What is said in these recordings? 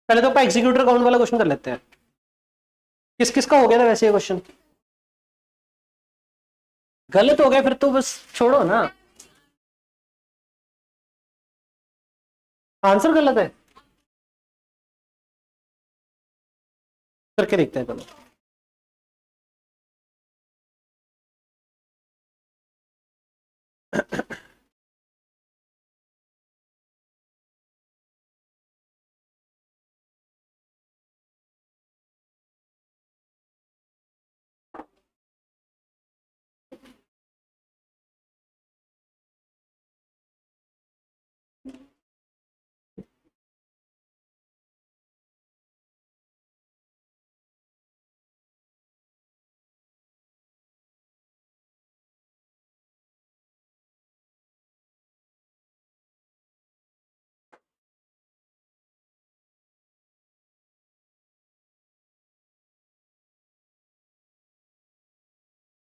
पहले तो अपन executor account वाला क्वेश्चन कर लेते हैं। किस किस का हो गया था वैसे ये क्वेश्चन? गलत हो गया फिर तो बस छोड़ो ना, आंसर गलत है। करके देखते हैं चलो।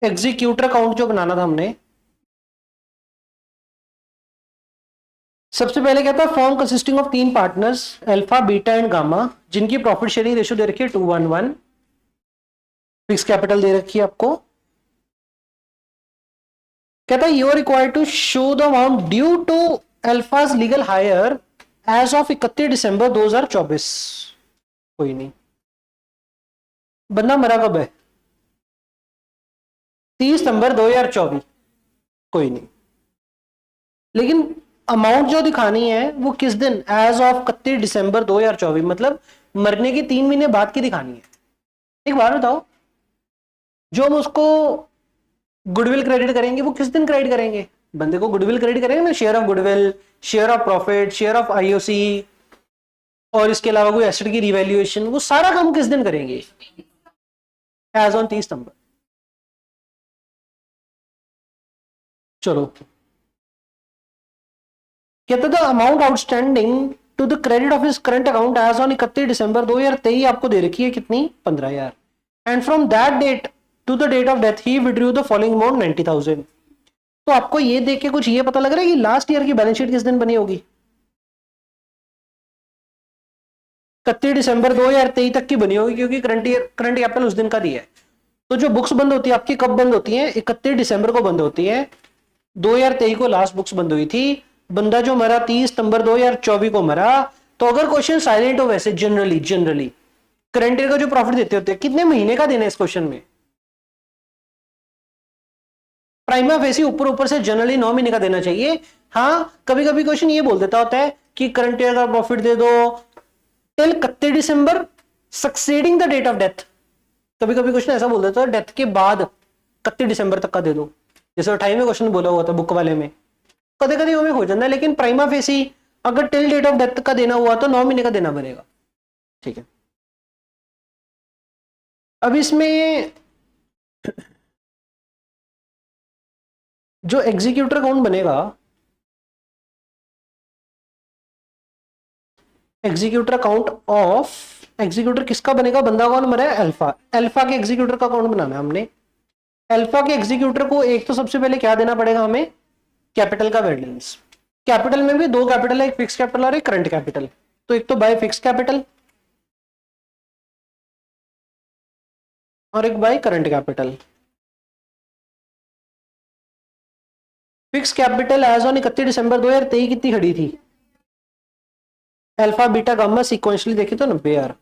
एग्जीक्यूटर अकाउंट जो बनाना था हमने, सबसे पहले क्या था, form consisting of 3 partners alpha beta and gamma, जिनकी प्रॉफिट शेयरिंग रेशियो दे रखी है 2:1:1। फिक्स कैपिटल दे रखी है आपको। कहता है you are required to show the amount due to Alfaz legal heir as of 31 December 2024। कोई नहीं, बंदा मरा कब है? 30 सितंबर 2024। कोई नहीं, लेकिन अमाउंट जो दिखानी है वो किस दिन, एज ऑफ 31 दिसंबर 2024, मतलब मरने के 3 महीने बाद की दिखानी है। एक बात बताओ, जो हम उसको गुडविल क्रेडिट करेंगे वो किस दिन क्रेडिट करेंगे? बंदे को गुडविल क्रेडिट करेंगे ना, share of goodwill, share of profit, share of IOC, और इसके अलावा कोई एसेट की रिवैल्यूएशन, वो सारा काम किस दिन करेंगे? As on 30 September. चलो, कहते the amount outstanding to the credit of his current account as on 31 December 2023 आपको दे रखी है कितनी? 15,000। And from that date to the date of death he withdrew the following amount 90,000। तो आपको ये देख के कुछ ये पता लग रहा है कि लास्ट ईयर की बैलेंस शीट किस दिन बनी होगी? 31 दिसंबर 2023 तक की बनी होगी, क्योंकि करंट कैपिटल उस दिन का दिया है। तो जो बुक्स बंद होती है आपकी कब बंद होती है? 31 दिसंबर को बंद होती है। 2023 को लास्ट बुक्स बंद हुई थी। बंदा जो मरा 30 सितंबर 2024 को मरा। तो अगर क्वेश्चन साइलेंट हो, वैसे जनरली करंट ईयर का जो प्रॉफिट देते होते हैं, कितने महीने का देना है इस क्वेश्चन में? प्राइमा फेसी ऊपर ऊपर से जनरली 9 महीने का देना चाहिए। हाँ, कभी कभी क्वेश्चन ये बोल देता होता है कि करंट ईयर का प्रॉफिट दे दो till 31 December succeeding the date of death. कभी कभी क्वेश्चन ऐसा बोल देता है डेथ के बाद 31 दिसंबर तक का दे दो, जैसे 28वें क्वेश्चन बोला हुआ था बुक वाले में। कदे कदे वो में हो जाता है, लेकिन प्राइमा फेसी अगर टिल डेट ऑफ डेथ का देना हुआ तो 9 महीने का देना पड़ेगा। ठीक है, अब इसमें जो एग्जीक्यूटर अकाउंट बनेगा, एग्जीक्यूटर अकाउंट ऑफ एग्जीक्यूटर किसका बनेगा? बंदा कौन मरा है? अल्फा। अल्फा के एग्जीक्यूटर का अकाउंट बनाना है हमने। अल्फा के एग्जीक्यूटर को एक तो सबसे पहले क्या देना पड़ेगा हमें? कैपिटल का बैलेंस। कैपिटल में भी 2 कैपिटल है, एक फिक्स कैपिटल और एक करंट कैपिटल। तो एक तो बाय फिक्स कैपिटल और एक by current capital. Fix capital as on 31 December 2023 कितनी खड़ी थी? अल्फा बीटा गामा सीक्वेंशियली देखे तो 90,000।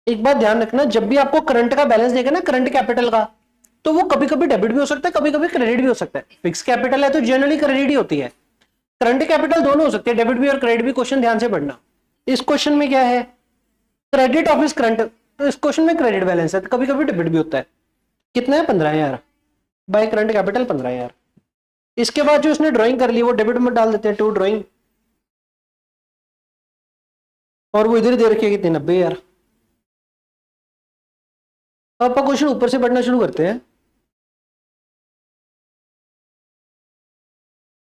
एक बात ध्यान रखना, जब भी आपको करंट का बैलेंस देगा ना, करंट कैपिटल का, तो वो कभी कभी डेबिट भी हो सकता है, कभी कभी क्रेडिट भी हो सकता है। फिक्स कैपिटल है तो जनरली क्रेडिट ही होती है। करंट कैपिटल दोनों हो सकते हैं, डेबिट भी और क्रेडिट भी। क्वेश्चन ध्यान से पढ़ना। इस क्वेश्चन में क्या है? क्रेडिट ऑफ इस करंट, तो इस क्वेश्चन में क्रेडिट बैलेंस है, तो कभी कभी डेबिट भी होता है। कितना है? 15,000 बाय करंट कैपिटल 15,000। इसके बाद जो इसने ड्राइंग कर ली वो डेबिट में डाल देते हैं, टू ड्राइंग, और वो इधर दे रखी है कितनी? 90,000। अब आप क्वेश्चन ऊपर से पढ़ना शुरू करते हैं।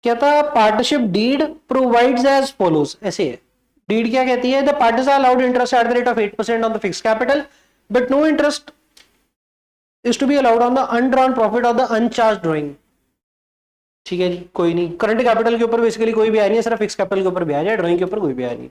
क्या था? Partnership deed provides as follows, ऐसे है। डीड क्या कहती है? The parties are allowed interest at the rate of 8% on the fix capital, but no interest is to be allowed on the undrawn profit of the uncharge drawing. ठीक है जी, कोई नहीं। Current capital के ऊपर basically कोई भी आया नहीं है, सिर्फ फिक्स कैपिटल के ऊपर ब्याज है, ड्रॉइंग के ऊपर कोई ब्याज नहीं।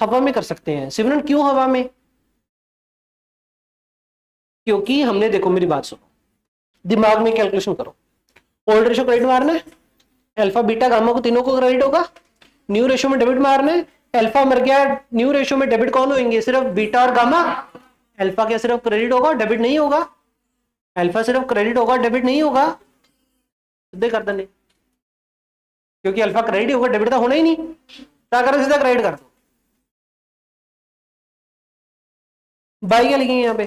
हवा में कर सकते हैं। सिमरन क्यों हवा में? क्योंकि हमने, देखो मेरी बात सुनो, दिमाग में कैलकुलेशन करो। ओल्ड रेशो क्रेडिट मारना है, अल्फा बीटा गामा को तीनों को क्रेडिट होगा। न्यू रेशो में डेबिट मारना है, अल्फा मर गया, न्यू रेशो में डेबिट कौन होंगे? सिर्फ बीटा और गामा। अल्फा क्या सिर्फ क्रेडिट होगा, डेबिट नहीं होगा? अल्फा सिर्फ क्रेडिट होगा, डेबिट नहीं होगा। सीधे कर देने, क्योंकि अल्फा क्रेडिट ही होगा, डेबिट तो होना ही नहीं। क्या करो, सीधा क्रेडिट कर दो। बाई क्या लिखेंगे यहाँ पे?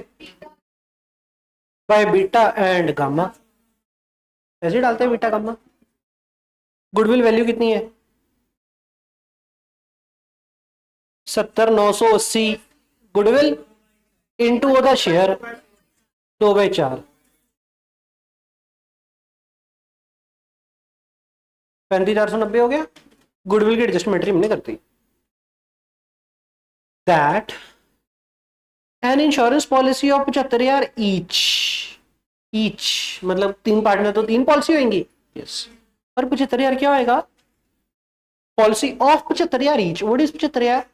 बाय बीटा एंड गामा, ऐसे डालते हैं बीटा गामा। गुडविल वैल्यू कितनी है? 70,980 गुडविल इनटू होता शेयर 2/4, 35,490 हो गया। गुडविल की एडजस्टमेंट हमने करती। That an insurance policy of 75,000 each मतलब 3 पार्टनर तो 3 पॉलिसी होंगी। यस, और 75,000 क्या होएगा? Policy of 75,000 each. What is 75,000?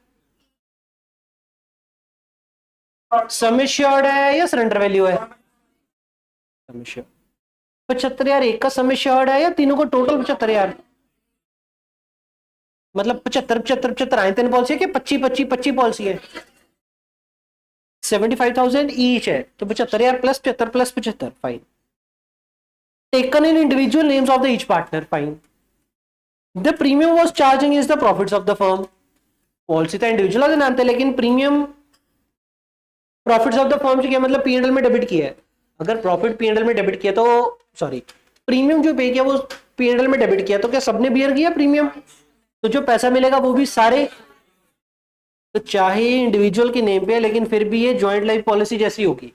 Sum assured है या सरेंडर वैल्यू है? Sum assured. 75,000 एक का सम एश्योर्ड है या तीनों को टोटल 75,000? मतलब 75 आए 3 पॉलिसी है कि 25 पॉलिसी है? 75,000 ईच है, तो 75,000 plus 75 plus 75, fine. Taken in individual names of the each partner, fine. The premium was charging is the profits of the firm. Policy तो इंडिविजुअल नाम थे, लेकिन premium profits of the firm क्या मतलब? PNL में debit किया है। अगर प्रॉफिट पीएनएल में डेबिट किया तो, सॉरी, प्रीमियम जो पे किया वो पीएनएल में डेबिट किया, तो क्या सबने बियर किया प्रीमियम? तो जो पैसा मिलेगा वो भी सारे, तो चाहे इंडिविजुअल के नेम पे है लेकिन फिर भी ये जॉइंट लाइफ पॉलिसी जैसी होगी,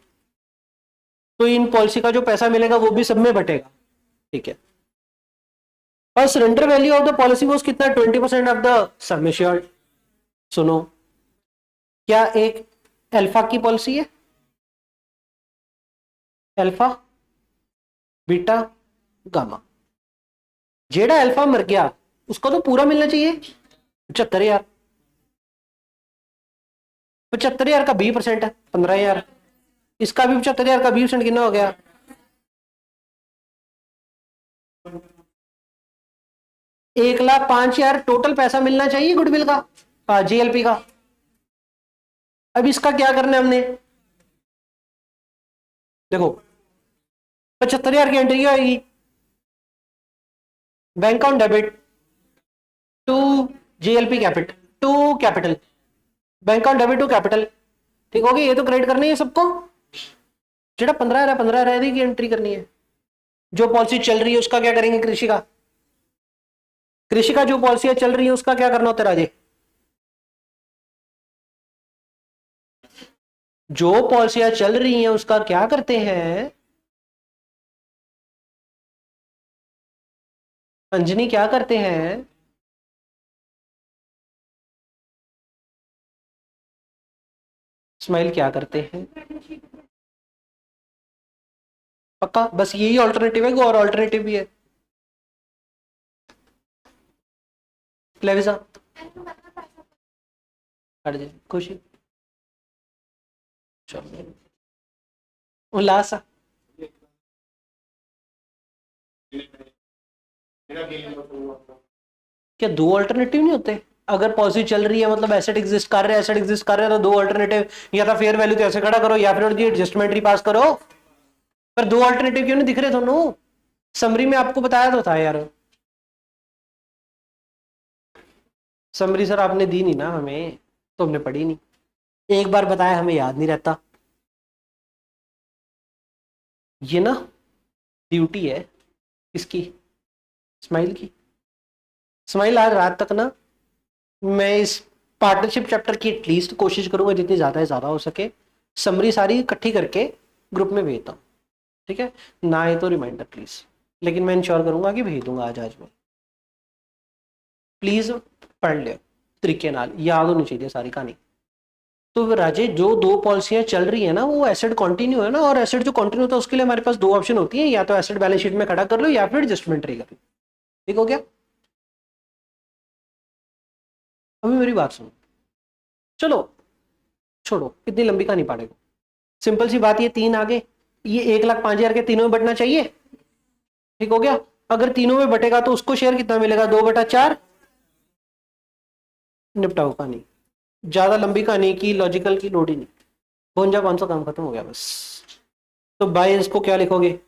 तो इन पॉलिसी का जो पैसा मिलेगा वो भी सब में बटेगा। ठीक है। और surrender value of the policy वो कितना? 20% ऑफ द सम एश्योर्ड। सुनो, क्या एक अल्फा की पॉलिसी है? Alpha beta gamma. जेड़ा अल्फा मर गया उसको तो पूरा मिलना चाहिए 75,000। 75,000 का 20% है 15,000। इसका भी 75,000 का 20% कितना हो गया? 1,05,000 टोटल पैसा मिलना चाहिए गुडविल का, जीएलपी का। अब इसका क्या करना है हमने? देखो 75,000 की एंट्री आएगी, bank account debit to GLP capital to capital, bank account debit to capital. ठीक हो गया, ये तो क्रेडिट करनी है सबको। जेड़ा 15,000 की एंट्री करनी है। जो पॉलिसी चल रही है उसका क्या करेंगे? कृषि का, कृषि का जो पॉलिसी चल रही है उसका क्या करना होता है राजे? जो पॉलिसियां चल रही हैं उसका क्या करते हैं? अंजनी क्या करते हैं? स्माइल क्या करते हैं? पक्का बस यही ऑल्टरनेटिव है, और ऑल्टरनेटिव भी है? क्लेविजा हट जाए, खुशी चलो उल्लासा। क्या दो अल्टरनेटिव नहीं होते? अगर पॉलिसी चल रही है मतलब एसेट एग्जिस्ट कर रहा है, एसेट एग्जिस्ट कर रहा है, तो दो अल्टरनेटिव, या तो फेयर वैल्यू तो ऐसे खड़ा करो या फिर एडजस्टमेंट पास करो। पर दो अल्टरनेटिव क्यों नहीं दिख रहे दोनों? समरी में आपको बताया तो था यार। समरी सर आपने दी नहीं ना हमें, तो हमने पढ़ी नहीं। एक बार बताया हमें याद नहीं रहता। ये ना ड्यूटी है किसकी? स्माइल की। स्माइल आज रात तक ना मैं इस पार्टनरशिप चैप्टर की एटलीस्ट कोशिश करूंगा जितनी ज्यादा है ज्यादा हो सके समरी सारी इकट्ठी करके ग्रुप में भेजता हूँ। ठीक है ना, ये तो रिमाइंडर प्लीज, लेकिन मैं इंश्योर करूंगा कि भेज दूंगा आज में। प्लीज पढ़ ले तरीके नाल, याद होनी चाहिए सारी कहानी। तो राजे जो दो पॉलिसियां चल रही है ना वो एसेट कंटिन्यू है ना, और एसेट जो कंटिन्यू होता है उसके लिए हमारे पास दो ऑप्शन होती है, या तो एसेट बैलेंस शीट में खड़ा कर लो या फिर एडजस्टमेंट कर लो। ठीक हो गया? अभी मेरी बात सुनो, चलो छोड़ो, इतनी लंबी कहानी पड़ेगा। सिंपल सी बात, ये 3 आगे, ये 1,05,000 के तीनों में बटना चाहिए। ठीक हो गया। अगर तीनों में बटेगा तो उसको शेयर कितना मिलेगा, 2/4। निपटाओ कहानी, ज्यादा लंबी कहानी की लॉजिकल की लोड ही नहीं। 52,500 काम खत्म हो गया बस। तो बाय इसको क्या लिखोगे,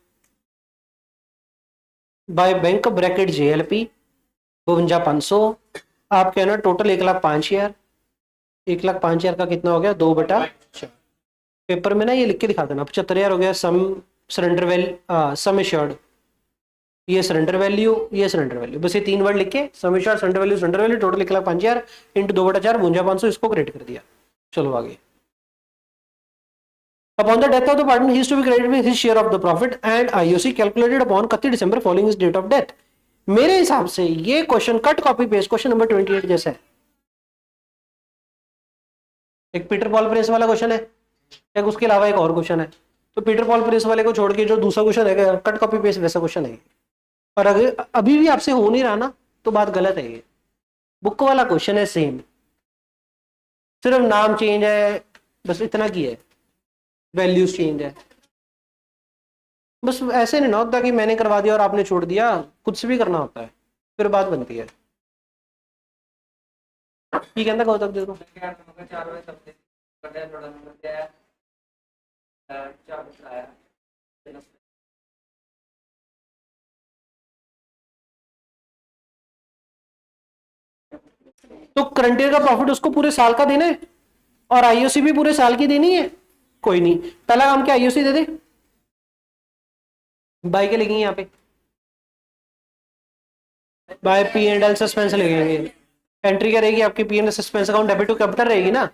बाय बैंक ब्रैकेट JLP 52,500। आप कहना टोटल 1,05,000, 1,05,000 का कितना हो गया, 2/4। पेपर में ना ये लिख के दिखा देना, 75,000 हो गया सम सरेंडर वैल्यू, सम एश्योर्ड, ये सरेंडर वैल्यू, ये सरेंडर वैल्यू, बस ये 3 वर्ड लिख के sum assured surrender value total 1,05,000 into 2/4 52,500, इसको क्रेडिट कर दिया। चलो आगे। Upon the death of the partner, he is to be credited with his share of the profit and IOC calculated upon 31 December following his date of death। मेरे हिसाब से ये question cut copy paste question number 28 जैसा है। एक Peter Paul press वाला question है, एक उसके अलावा एक और क्वेश्चन है। तो पीटर पॉल प्रेस वाले को छोड़ के जो दूसरा क्वेश्चन है कट कॉपी पेस्ट वैसा क्वेश्चन है। और अगर अभी भी आपसे हो नहीं रहा ना तो बात गलत है। ये बुक वाला क्वेश्चन है सेम, सिर्फ नाम चेंज है, बस इतना की है, वैल्यूज चेंज है। बस ऐसे नहीं ना होता कि मैंने करवा दिया और आपने छोड़ दिया, कुछ भी करना होता है फिर बात बनती है। ठीक है ना, कहो तक देखो तो करंट ईयर का प्रॉफिट उसको पूरे साल का देना है और IOC भी पूरे साल की देनी है। कोई नहीं, पहला काम क्या, IOC दे दे, बाय के लिखेंगे यहाँ पे, बाय P&L सस्पेंस लिखेंगे। एंट्री क्या रहेगी आपकी, P&L suspense account debit to capital रहेगी ना।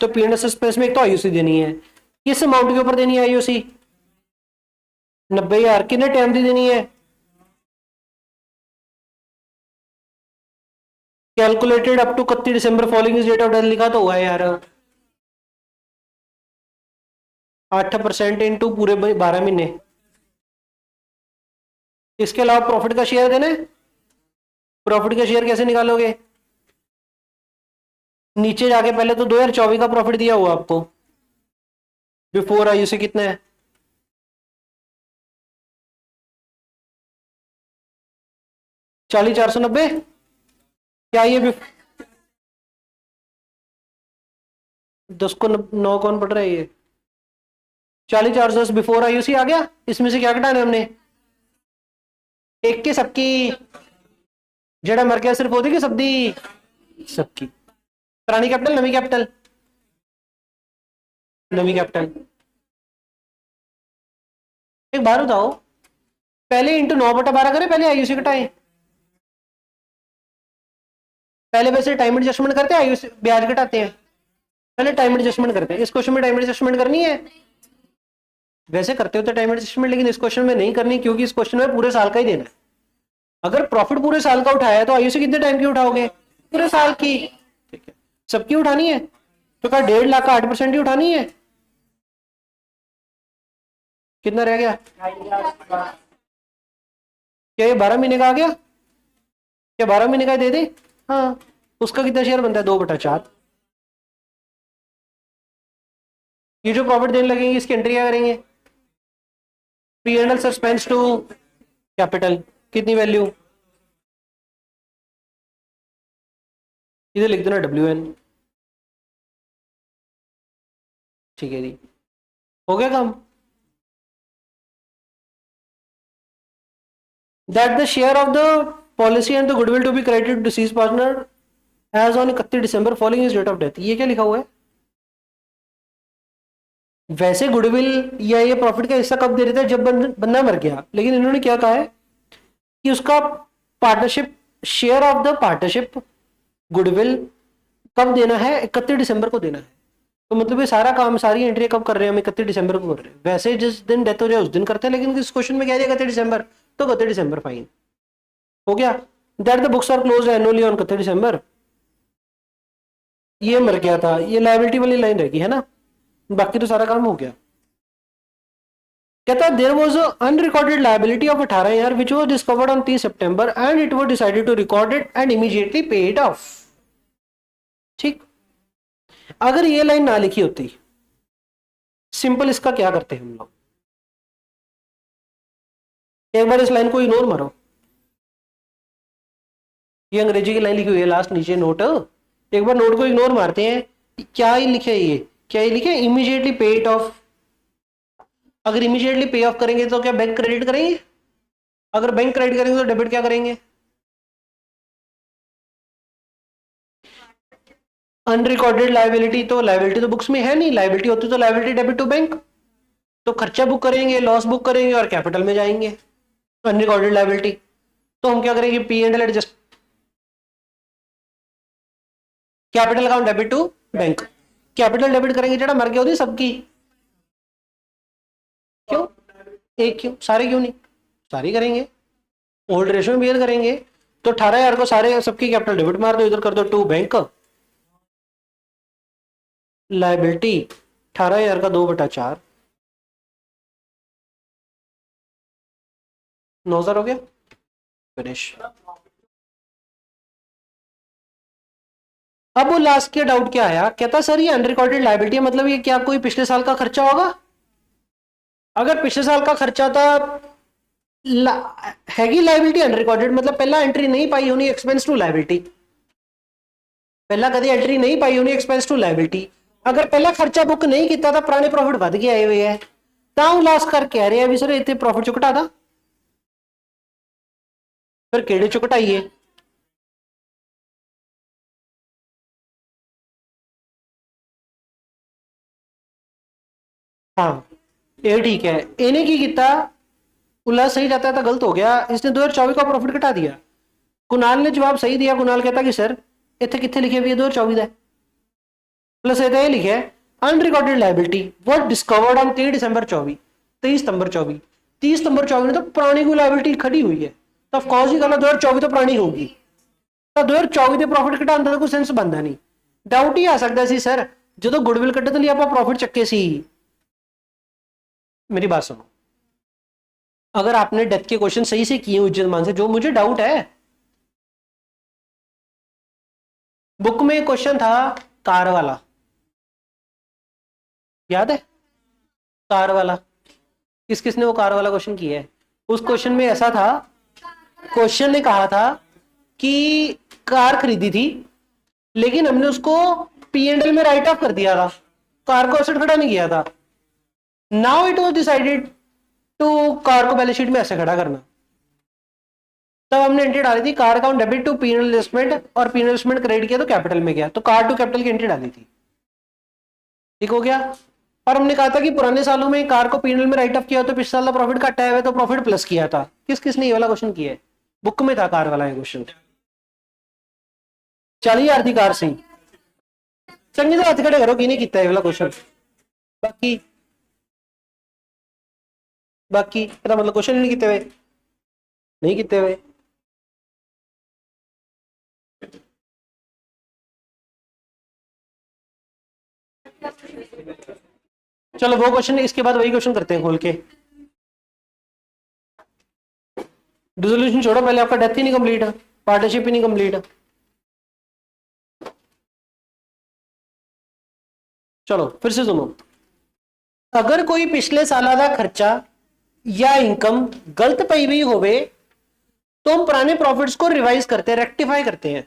तो P&L सस्पेंस में एक तो IOC देनी है, किस अमाउंट के ऊपर देनी है IOC, 90,000। कितने टाइम दी देनी है, calculated up to 31 December following is date of death लिखा तो हुआ है यार। 8% इंटू पूरे 12 महीने। इसके अलावा प्रॉफिट का शेयर देना है। प्रॉफिट का शेयर कैसे निकालोगे, नीचे जाके पहले तो 2024 का प्रॉफिट दिया हुआ आपको, बिफोर IOC कितना है, 40,490। क्या ये 10 को 9 कौन पढ़ रहा है, ये 40,410 बिफोर IOC आ गया। इसमें से क्या घटाना है हमने, एक के सबकी, जेड़ा मर गया सिर्फ होती कि सबदी सबकी, पुरानी कैपिटल नवी कैपिटल, नवी कैपिटल। एक बार बताओ, पहले इंटू 9/12 करें पहले IOC घटाएं, पहले वैसे टाइम एडजस्टमेंट करते हैं IOC ब्याज घटाते हैं, पहले टाइम एडजस्टमेंट करते हैं। इस क्वेश्चन में टाइम एडजस्टमेंट करनी है, वैसे करते हो तो टाइम एडजस्टमेंट, लेकिन इस क्वेश्चन में नहीं करनी क्योंकि इस क्वेश्चन में पूरे साल का ही देना है। अगर प्रॉफिट पूरे साल का उठाया तो IOC कितने टाइम की उठाओगे, पूरे साल की। ठीक है, सबकी उठानी है तो क्या 1.5 लाख का 8% ही उठानी है, कितना रह गया, क्या ये 12 महीने का आ गया, क्या 12 महीने का दे दे। हाँ, उसका कितना शेयर बनता है, 2/4। ये जो प्रॉफिट देने लगेंगे इसकी एंट्री क्या करेंगे, P&L सस्पेंस टू कैपिटल, कितनी वैल्यू, इधर लिख देना WN। ठीक है जी, हो गया काम। That the share of the policy and the goodwill to be credited to deceased partner as on 31 December following his date of death। ये क्या लिखा हुआ है, वैसे गुडविल या ये प्रॉफिट का हिस्सा कब दे रहे थे, जब बंदा मर गया, लेकिन इन्होंने क्या कहा है कि उसका partnership, share of the partnership goodwill कब देना है, 31 दिसंबर को देना है। तो मतलब ये सारा काम, सारी एंट्री कब कर रहे हैं हम, 31 दिसंबर को कर रहे हैं। वैसे जिस दिन डेथ हो जाए उस दिन करते हैं, लेकिन इस क्वेश्चन में क्या है 31 दिसंबर, तो 31 दिसंबर फाइन हो गया। That the books are close annually on 31 December. ये मर गया था, ये लायबिलिटी वाली लाइन रहेगी है ना, बाकी तो सारा काम हो गया। कहता है there was a unrecorded liability of 18,000 which was discovered on 30 September and it was decided to record it and immediately pay it off. ठीक, अगर ये लाइन ना लिखी होती, सिंपल इसका क्या करते हम लोग, एक बार इस लाइन को इग्नोर मारो, ये अंग्रेजी की लाइन लिखी हुई है लास्ट नीचे नोट, एक बार नोट को इग्नोर मारते हैं, क्या ही लिखे ये, क्या ही लिखे, इमीडिएटली पे इट ऑफ। अगर इमीडिएटली पे ऑफ करेंगे तो क्या बैंक क्रेडिट करेंगे? अगर बैंक क्रेडिट करेंगे तो डेबिट क्या करेंगे? अनरिकॉर्डेड लाइबिलिटी, तो लाइबिलिटी तो बुक्स में है नहीं, लाइबिलिटी होती तो लाइबिलिटी डेबिट टू बैंक, तो खर्चा बुक करेंगे, लॉस बुक करेंगे और कैपिटल में जाएंगे अनरिकॉर्डेड लाइबिलिटी। तो हम क्या करेंगे, P and L adjust, capital account debit to bank, capital debit करेंगे जेड़ा मर गया होती सबकी, क्यों एक क्यों, सारे क्यों नहीं, सारी करेंगे, ओल्ड रेशियो में बियर करेंगे। तो 18,000 को सारे सबकी कैपिटल डेबिट मार दो, इधर कर दो टू बैंक, लाइबिलिटी 18,000 का 2/4, 9,000 हो गया, फिनिश। अब वो लास्ट के डाउट क्या आया, कहता सर ये अनरिकॉर्डेड लाइबिलिटी है, मतलब ये क्या कोई पिछले साल का खर्चा होगा? अगर पिछले साल का खर्चा था, हैगी लाइबिलिटी अनरिकॉर्डेड, मतलब पहला एंट्री नहीं पाई होनी एक्सपेंस टू लाइबिलिटी, पहला कभी एंट्री नहीं पाई होनी एक्सपेंस टू लाइबिलिटी। अगर पहला खर्चा बुक नहीं किया था, पुराने प्रॉफिट बढ़ के आए हुए है, ताऊ लास्ट कर कह रहे हैं भी सर इतने प्रॉफिट चुकटा था, फिर केड़े चुकटाइए? हाँ ये ठीक है, इन्हें की किया, उल्ला सही जाता था, गलत हो गया, इसने 2024 का प्रॉफिट घटा दिया। कुणाल ने जवाब सही दिया, कुणाल कहता कि सर इतने कितने लिखे हुए 2024 है, प्लस ये लिखे unrecorded liability what discovered on 3 दिसंबर 24, 23 सितंबर 24, 30 सितंबर 24 में तो पुरानी कोई लाइबिलिटी खड़ी हुई है, तो ऑफकोर्स ही गलत, 2024 तो पुरानी होगी, तो 2024 के प्रॉफिट घटाने का कोई सेंस बनता नहीं। डाउट ही आ सकता सी सर जो गुडविल कटे तो लिया आप प्रॉफिट चक्के सी। मेरी बात सुनो, अगर आपने डेथ के क्वेश्चन सही से किए उज्जैन मान से, जो मुझे डाउट है, बुक में क्वेश्चन था कार वाला, याद है कार वाला, किस किसने वो कार वाला क्वेश्चन किया है? उस क्वेश्चन में ऐसा था, क्वेश्चन ने कहा था कि कार खरीदी थी लेकिन हमने उसको पीएनएल में राइट ऑफ कर दिया था, कार को एसेट खड़ा नहीं किया था। Now it was decided to car को बैलेंस शीट में ऐसे खड़ा करना, तब हमने एंट्री डाली थी car account debit to PNL investment, और पीएनएल इन्वेस्टमेंट क्रेडिट किया तो कैपिटल में गया, तो कार टू कैपिटल की एंट्री डाली थी, ठीक हो गया। और हमने कहा था कि पुराने सालों में कार को पीएनएल में राइट ऑफ किया तो पिछले साल का प्रॉफिट घटा है तो प्रॉफिट प्लस किया था। किस किसने ये वाला क्वेश्चन किया है? बुक में था कार वाला ये क्वेश्चन। 40,000 थी कार से, चंगी तो हाथ खड़े करो कि नहीं किया वाला क्वेश्चन, बाकी बाकी मतलब क्वेश्चन नहीं किए हुए, नहीं किए हुए। चलो वो क्वेश्चन, इसके बाद वही क्वेश्चन करते हैं खोल के। डिसोल्यूशन छोड़ो, पहले आपका डेथ ही नहीं कंप्लीट है, पार्टनरशिप ही नहीं कंप्लीट है। चलो फिर से सुनो, अगर कोई पिछले साल का खर्चा या इनकम गलत पई हुई होवे तो हम पुराने प्रॉफिट्स को रिवाइज करते हैं, रेक्टिफाई करते हैं,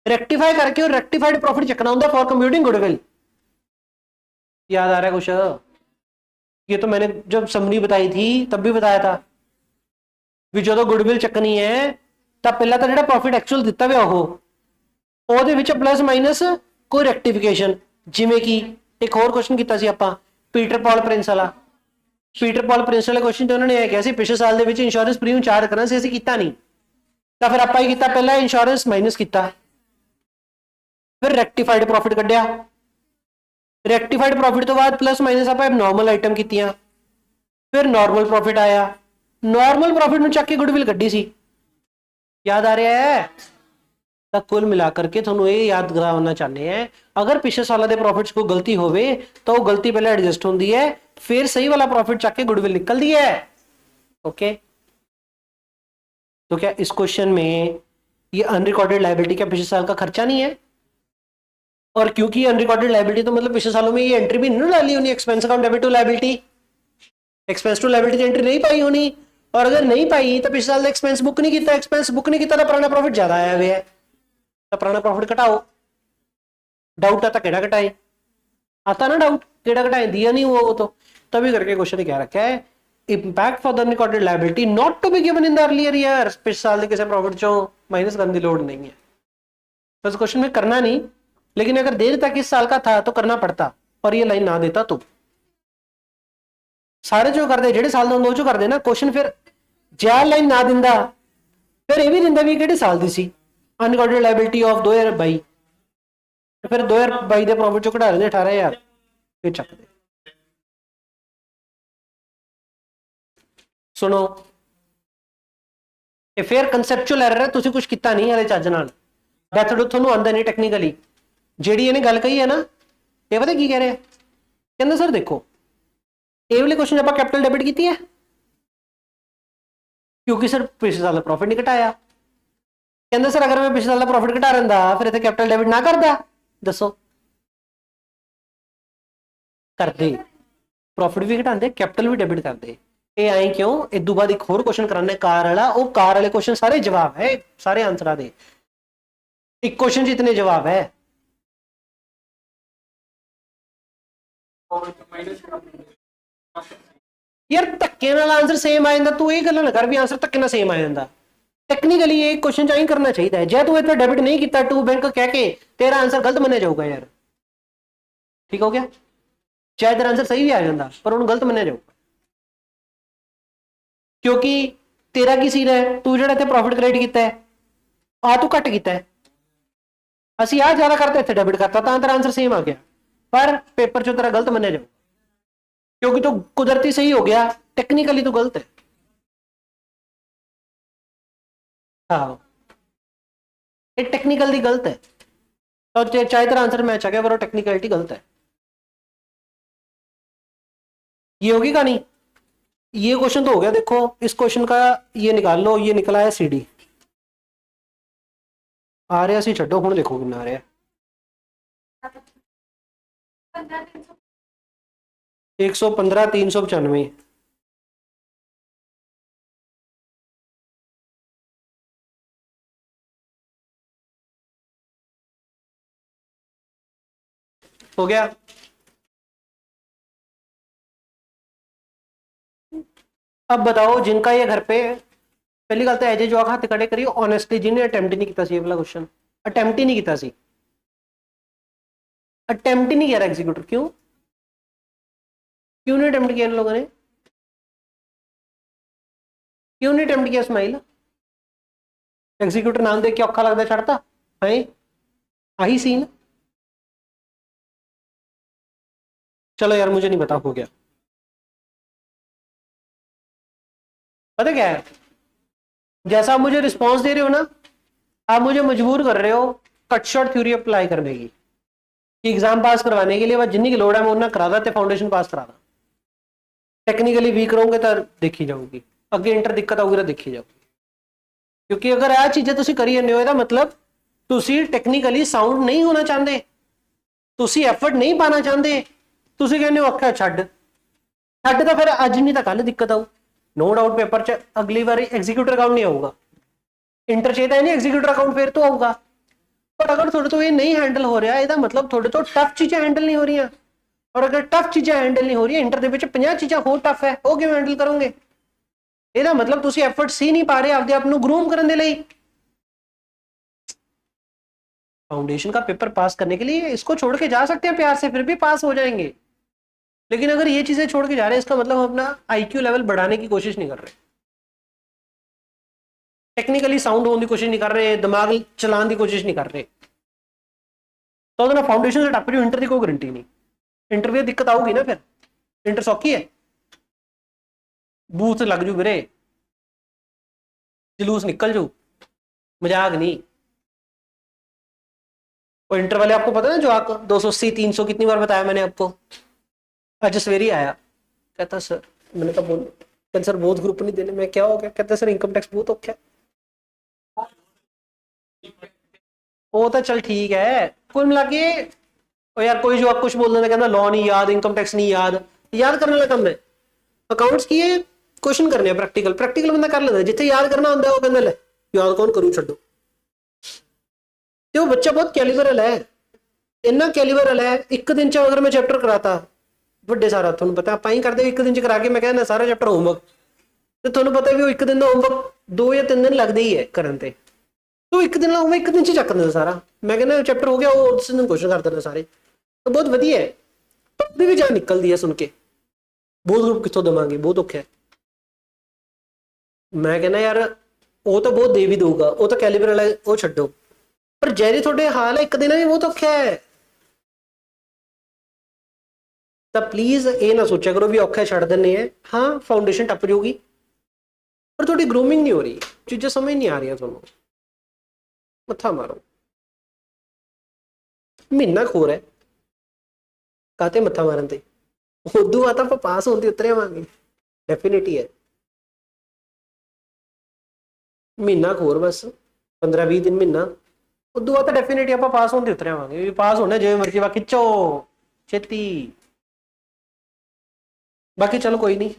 रेक्टिफाई करके और रेक्टिफाइड प्रॉफिट चकना होता फॉर कंप्यूटिंग गुडविल। याद आ रहा है कुछ? ये तो मैंने जब समरी बताई थी तब भी बताया था भी जो गुडविल चकनी है तब पहला तो जो प्रॉफिट एक्चुअल दिता हुआ हो ਉਹਦੇ ਵਿੱਚ प्लस माइनस कोई रेक्टिफिकेशन, जिमें कि एक और क्वेश्चन किया ਸੀ ਆਪਾਂ पीटर पॉल प्रिंस वाला, पीटर पॉल प्रिंस वाले क्वेश्चन तो उन्होंने किया ਸੀ पिछले साल ਦੇ ਵਿੱਚ इंश्योरेंस प्रीमियम चार्ज करना ਸੀ, ਅਸੀਂ ਕੀਤਾ नहीं, तो फिर ਆਪਾਂ ही किया पहला इंश्योरेंस माइनस किया, फिर रेक्टिफाइड प्रॉफिट कढ़िया, रेक्टिफाइड प्रॉफिट तो बाद प्लस माइनस आप नॉर्मल आइटम की, फिर नॉर्मल प्रॉफिट आया, नॉर्मल प्रॉफिट में चक के गुडविल कढ़ी सी, याद आ रहा है? तो कुल मिलाकर के थोनू ये याद कराना चाहते हैं, अगर पिछले साल के प्रॉफिट्स को गलती होवे तो वो गलती पहले एडजस्ट होती है, फिर सही वाला प्रॉफिट चक के गुडविल निकलती है। ओके, तो क्या इस क्वेश्चन में ये अनरिकॉर्डेड लायबिलिटी क्या पिछले साल का खर्चा नहीं है? और क्योंकि अनरिकॉर्डेड लायबिलिटी तो मतलब पिछले सालों में ये एंट्री भी नहीं डाली होनी, expense account debit to liability, expense to liability entry नहीं पाई होनी, और अगर नहीं पाई तो पिछले साल एक्सपेंस बुक नहीं किया, एक्सपेंस बुक नहीं किया तो पुराना प्रॉफिट ज्यादा आया हुआ है, तो पुराना प्रॉफिट घटाओ। डाउट आता केड़ा घटाए, आता ना डाउट केड़ा घटाए, दिया नहीं वो तो, तभी करके क्वेश्चन क्या रखा है, impact for the unrecorded liability not to be given in the earlier year, पिछले साल के किसी प्रॉफिट चो माइनस करने की लोड नहीं है, बस क्वेश्चन में करना नहीं, लेकिन अगर दे देता कि इस साल का था तो करना पड़ता, और ये लाइन ना देता तो सारे जो कर दे जेडे साल दो जो कर देना क्वेश्चन, फिर ज्या लाइन ना दिंदा फिर ये भी दिंदा भी किहड़े साल दी सी अनरिकॉर्डेड लायबिलिटी ऑफ 2022, फिर 2022 ਦੇ प्रॉफिट चो कढ़ा लेंगे 18,000 फिर चक दे। सुनो ये फिर कंसैप्चुअल एरर है, तुसी कुछ किता नहीं हले चज नाल, मैथड ਤੁਹਾਨੂੰ ਆਂਦਾ नहीं टेक्निकली, ਜਿਹੜੀ ਇਹਨੇ ਗੱਲ ਕਹੀ ਹੈ ਨਾ, ਇਹ ਪਤਾ ਕੀ ਕਹਿ ਰਿਹਾ, ਕਹਿੰਦਾ ਸਰ देखो ਇਹ ਵਾਲੇ क्वेश्चन ਆਪਾਂ कैपिटल डेबिट ਕੀਤੀ है क्योंकि सर पिछले साल प्रॉफिट नहीं घटाया, कहते सर अगर मैं पिछले साल प्रॉफिट घटा रहा फिर इतने कैपिटल डेबिट ना करता, दसो करते, प्रॉफिट भी घटाते कैपिटल भी डेबिट करते, ये आई क्यों, इदू बाद एक होर क्वेश्चन कराने कार वाला, वो कार वाले क्वेश्चन सारे जवाब है, सारे आंसर दे, एक क्वेश्चन जितने जवाब है, यार धक्के नाल आंसर सेम आ जाता, तू ये गल ना कर भी आंसर धक्के नाल सेम आ जाता, टेक्निकली ये क्वेश्चन चाहे करना चाहिए है, जो तू इतना डेबिट नहीं किया टू बैंक कह के तेरा आंसर गलत मनिया जाऊगा यार, ठीक हो गया, चाहे तेरा आंसर सही भी आ जाता पर उन्हें गलत मनिया जाऊगा, क्योंकि तेरा की सीन है, तू जो इतने प्रॉफिट क्रिएट किया है आ तू घट किया है, असं आ ज्यादा करते इतने डेबिट करता तो तेरा आंसर सेम आ गया, पर पेपर चो तेरा गलत मनिया जाऊगा, क्योंकि तो कुदरती सही हो गया, टेक्निकली तो गलत है। हाँ ये टेक्निकली गलत है, तो चाहे तेरा आंसर मैच आ गया पर टेक्निकलिटी गलत है, ये होगी कहानी, ये क्वेश्चन तो हो गया, देखो इस क्वेश्चन का ये निकाल लो, ये निकला है सीडी आ रहा सी, छो हूँ देखो कितना आ रहा है, 115 395, हो गया। अब बताओ जिनका ये घर पे, पहली गल तो एजे जो हाथ खड़े करिए ऑनेस्टली, जिन्हें अटेम्प्ट ही नहीं किया वाला क्वेश्चन, अटेम्प्ट ही नहीं किया, अटेम्प्ट ही नहीं किया एग्जीक्यूटर, क्यों क्यों नहीं अटेम्प्ट किया इन लोगों ने, क्यों नहीं अटेम्प्ट किया स्माइल, एग्जीक्यूटर नाम देख के औखा लगता छड़ता है, आही सीन, चलो यार मुझे नहीं पता, हो गया, पता क्या है, जैसा आप मुझे रिस्पॉन्स दे रहे हो ना, आप मुझे मजबूर कर रहे हो कट शॉर्ट थ्योरी अप्लाई करने की, एग्जाम पास करवाने के लिए बस जिन्नी की लोड़ है मैं उन्ना करा दा, फाउंडेशन पास करा दा, टेक्निकली वीक रहोगे तो देखी जाऊगी, अगे इंटर दिक्कत आऊगी तो देखी जाऊगी, क्योंकि अगर यह चीजें तुम करी जाते हो मतलब तुम टेक्निकली साउंड नहीं होना चाहते, तुम एफर्ट नहीं पाना चाहते, तुम कहते हो अखा छड्ड छड्ड, तो फिर अज नहीं तो कल दिक्कत आऊ, नो डाउट पेपर च अगली बार एग्जीक्यूटर अकाउंट नहीं आऊगा, इंटर चाहिए नहीं एग्जीक्यूटर अकाउंट फिर तो आऊगा, पर अगर थोड़े तो ये नहीं हैंडल हो रहा है मतलब थोड़े तो टफ चीजें हैंडल नहीं हो रही, और अगर टफ चीजें हैंडल नहीं हो रही इंटर के 50 चीज़ें हो टफ है, वो किवें हैंडल करोगे, ਇਹਦਾ मतलब ਤੁਸੀਂ एफर्ट सी नहीं पा रहे आपके आप ਨੂੰ ग्रूम करने के लिए, फाउंडेशन का पेपर पास करने के लिए इसको छोड़ के जा सकते हैं प्यार से, फिर भी पास हो जाएंगे, लेकिन अगर ये चीजें छोड़ के जा रहे हैं इसका मतलब हम अपना आईक्यू लेवल बढ़ाने की कोशिश नहीं कर रहे, टेक्निकली साउंड होने की कोशिश नहीं कर रहे, दिमाग चलाने की कोशिश नहीं कर रहे, तो फाउंडेशन से टप जो इंटर की कोई गारंटी नहीं, इंटरव्यू दिक्कत आऊगी ना, फिर इंटर सौखी है, बूथ लग जू वीरे, जुलूस निकल जू, मजाक नहीं, और इंटर वाले आपको पता है ना जो आप 280 300 कितनी बार बताया मैंने आपको, आज सवेरे आया कहता सर, मैंने कहा बोल, कहते सर बहुत ग्रुप नहीं देने, मैं क्या हो गया, कहते सर इनकम टैक्स बहुत औखा है, वो तो चल ठीक है, कुल मिला के और यार कोई जो आप कुछ बोल देना कहना लॉ नहीं याद, इनकम टैक्स नहीं याद, याद करने वाला काम है। अकाउंट्स की ये क्वेश्चन करने हैं प्रैक्टिकल, प्रैक्टिकल बंदा कर लेता है, जिथे याद करना होता है वो कहना ले याद कौन करूँ छो। तो वो बच्चा बहुत कैलिबर है, इन्ना कैलिबर है। एक दिन च अगर मैं चैप्टर कराता ਵੱਡੇ ਸਾਰਾ, ਤੁਹਾਨੂੰ ਪਤਾ ਆਪਾਂ ਹੀ ਕਰਦੇ ਇੱਕ ਦਿਨ ਚ ਕਰਾ ਕੇ ਮੈਂ ਕਹਿੰਦਾ ਸਾਰਾ ਚੈਪਟਰ ਹੋਮਵਰਕ, ਤੇ ਤੁਹਾਨੂੰ ਪਤਾ ਵੀ ਉਹ ਇੱਕ ਦਿਨ ਦਾ ਹੋਮਵਰਕ 2 ਜਾਂ 3 ਦਿਨ ਲੱਗਦੇ ਹੀ ਹੈ ਕਰਨ ਤੇ। तो एक दिन लाऊंगा, एक दिन च चक देना सारा, मैं कहना चैप्टर हो गया वो उस दिन क्वेश्चन कर देना सारे, तो बहुत वधिया है। पर भी जान निकलती है सुन के, बहुत ग्रुप कितों देवांगे, बहुत औखा है। मैं कहना यार वो तो बहुत दे भी दूंगा, वो तो कैलिबर वाला वो छड्डो, पर जैसे थोड़े हाल है एक दिन भी बहुत औखा है। तो प्लीज ये ना सोचा करो भी औखा छड़ देने हैं। हाँ फाउंडेशन टप जाऊगी, पर थोड़ी ग्रूमिंग नहीं हो रही, चीजें समझ नहीं आ रही थोड़ा, मत्था मारो। महीना खोर है काते मत्था मारन ते, उदू बात आप पास होती उतरे आवांगे, डेफिनेटली है। महीना खोर बस 15-20 दिन महीना, उदू बात डेफिनेटली आप पास होते उतरे आवांगे, पास होने जो मर्जी बाकी चो छेती। बाकी चलो कोई नहीं,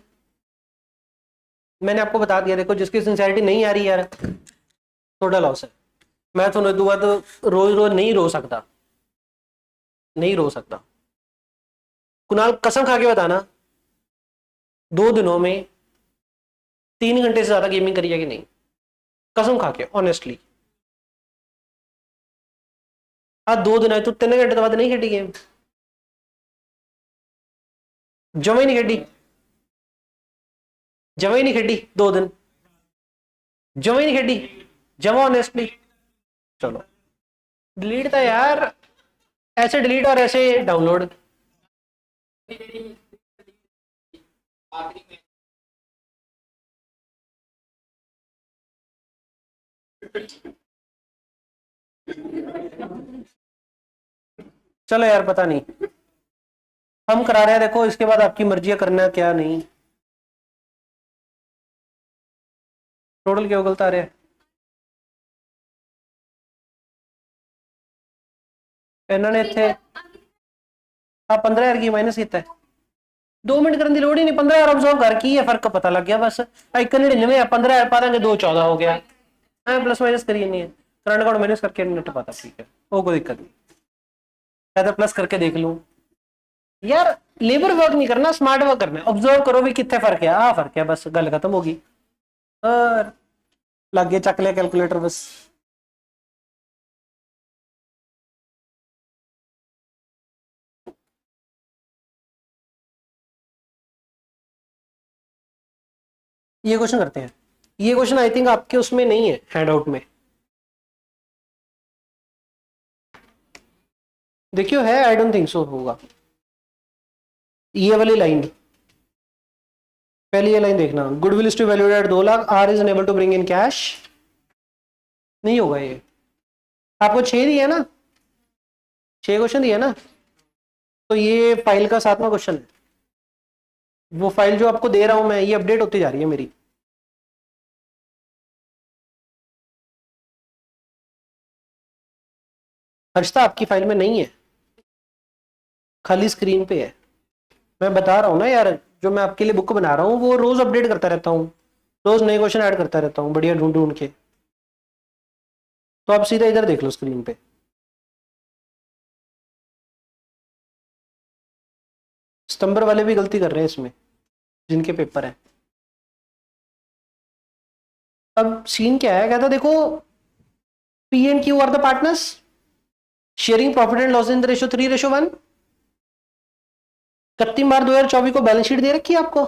मैंने आपको बता दिया, देखो जिसकी सिंसियरिटी नहीं आ रही यार थोड़ा लॉस है। मैं थोड़ा दुआ तो रोज रोज नहीं रो सकता, नहीं रो सकता। कुणाल कसम खा के बताना 2 दिनों में 3 घंटे से ज्यादा गेमिंग करी है कि नहीं, कसम खा के ऑनेस्टली। आज 2 दिन आए तो 3 घंटे बाद नहीं खेडी गेम, जमा ही नहीं खेडी, जमा ही नहीं खेडी 2 दिन, जमा ही नहीं खेडी, जमा ऑनेस्टली। चलो डिलीट था यार, ऐसे डिलीट और ऐसे डाउनलोड। चलो यार पता नहीं, हम करा रहे हैं, देखो इसके बाद आपकी मर्जी है करना क्या नहीं। टोटल क्या गलत आ रहा है, इन्होंने इतने 15,000 की माइनस किया है, 2 मिनट करने की लोड़ ही नहीं, 15,000 ऑब्जर्व कर की है, फर्क पता लग गया बस। 199 15,000 पा देंगे, 214 हो गया, प्लस माइनस करिए नहीं है, करंट अकाउंट माइनस करके नेट पाता, ठीक है वो कोई दिक्कत नहीं, तो प्लस करके देख लूं यार। लेबर वर्क नहीं करना, स्मार्ट वर्क करना है, ऑब्जर्व करो भी कितने फर्क है, आ फर्क है, बस गल खत्म होगी। और लागे चक लिया कैलकुलेटर बस। ये क्वेश्चन करते हैं, ये क्वेश्चन आई थिंक आपके उसमें नहीं है हैंडआउट में, देखियो है, आई डोंट थिंक सो होगा। ये वाली लाइन, पहली ये लाइन देखना, goodwill is to valued at 2 lakh, R is unable to bring in cash, नहीं होगा ये। आपको 6 दिया ना, 6 क्वेश्चन दिया ना, तो ये फाइल का 7वां क्वेश्चन है। वो फाइल जो आपको दे रहा हूं मैं, ये अपडेट होती जा रही है मेरी। हर्षता आपकी फाइल में नहीं है, खाली स्क्रीन पे है। मैं बता रहा हूँ ना यार, जो मैं आपके लिए बुक बना रहा हूँ वो रोज अपडेट करता रहता हूँ, रोज नए क्वेश्चन ऐड करता रहता हूँ बढ़िया ढूंढ ढूंढ के। तो आप सीधा इधर देख लो स्क्रीन पे, सितंबर वाले भी गलती कर रहे हैं इसमें जिनके पेपर है। अब सीन क्या है, कहता देखो P and Q R the partners sharing profit and loss in the ratio 3:1। 31 मार्च 2024 को बैलेंस शीट दे रखी है आपको,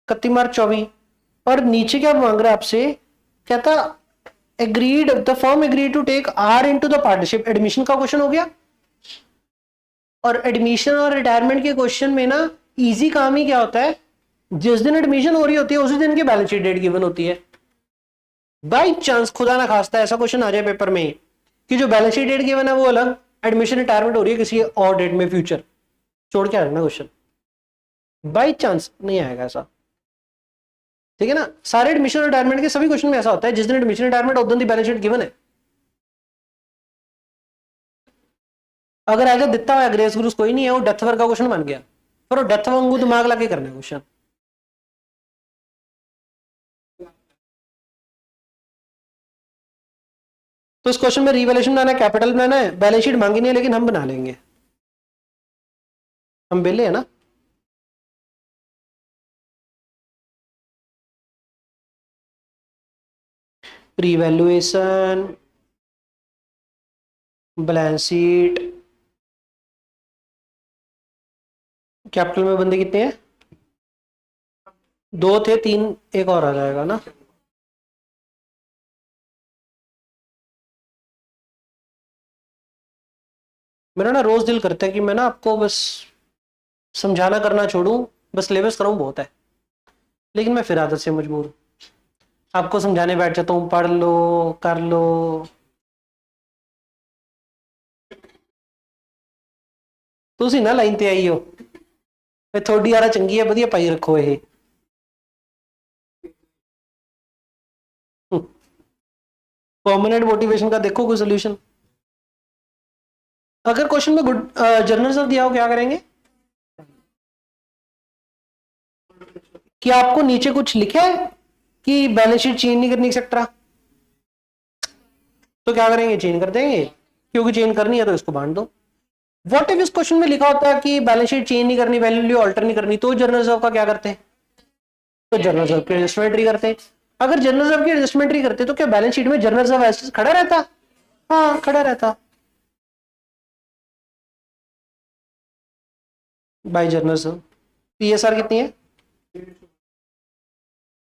31 मार्च 2024, और नीचे क्या मांग रहा है आपसे, कहता agreed the firm agreed to take R into the partnership. Admission का क्वेश्चन हो गया, और एडमिशन और रिटायरमेंट के क्वेश्चन में ना इजी काम ही क्या होता है, जिस दिन एडमिशन हो रही होती है उसी दिन की बैलेंस शीट डेट गिवन होती है। बाई चांस खुदा ना खास्ता ऐसा क्वेश्चन आ जाए पेपर में कि जो बैलेंस शीट डेट गिवन है वो अलग, एडमिशन रिटायरमेंट हो रही है किसी और डेट में फ्यूचर, छोड़ के आ रखना क्वेश्चन, बाई चांस नहीं आएगा ऐसा, ठीक है ना। सारे एडमिशन रिटायरमेंट के सभी क्वेश्चन में ऐसा होता है, जिस दिन एडमिशन रिटायरमेंट उस दिन की बैलेंस शीट गिवन है। अगर ऐसा दिखता हुआ ग्रेस ग्रूस कोई नहीं है, वो डेथ वर्क का क्वेश्चन बन गया, पर वो डेथ वांगू दिमाग लगे करना है क्वेश्चन। तो इस क्वेश्चन में रिवैल्यूएशन बनाना है, कैपिटल बनाना है, बैलेंस शीट मांगी नहीं है लेकिन हम बना लेंगे, हम बेले है ना। रिवैल्यूएशन, बैलेंस शीट, कैपिटल में बंदे कितने हैं, 2 थे, 3 एक और आ जाएगा ना। मेरा ना रोज दिल करता है कि मैं ना आपको बस समझाना करना छोड़ूं, बस सिलेबस कराऊं बहुत है, लेकिन मैं फिर आदत से मजबूर हूं, आपको समझाने बैठ जाता हूं, पढ़ लो कर लो। ਤੁਸੀਂ ना लाइन ते आई हो, थोड़ी यारा चंगी है, बढ़िया पाई रखो ये। परमानेंट मोटिवेशन का देखो कोई सोल्यूशन। अगर क्वेश्चन में गुड जर्नल सब दिया हो क्या करेंगे, कि आपको नीचे कुछ लिखा है कि बैलेंस शीट चेंज नहीं करनी एक्सेट्रा, तो क्या करेंगे, चेंज कर देंगे, क्योंकि चेंज करनी है तो इसको बांट दो। व्हाट इफ इस क्वेश्चन में लिखा होता है कि बैलेंस शीट चेंज नहीं करनी, वैल्यू ऑल्टर नहीं करनी, तो जर्नल रिजर्व का क्या करते हैं, तो जर्नल रिजर्व की एडजस्टमेंट एंट्री करते हैं। अगर जर्नल रिजर्व की एडजस्टमेंट एंट्री करते तो क्या बैलेंस शीट में जर्नल रिजर्व ऐसे खड़ा रहता, हाँ खड़ा रहता बाई जर्नल रिजर्व। पीएसआर कितनी है,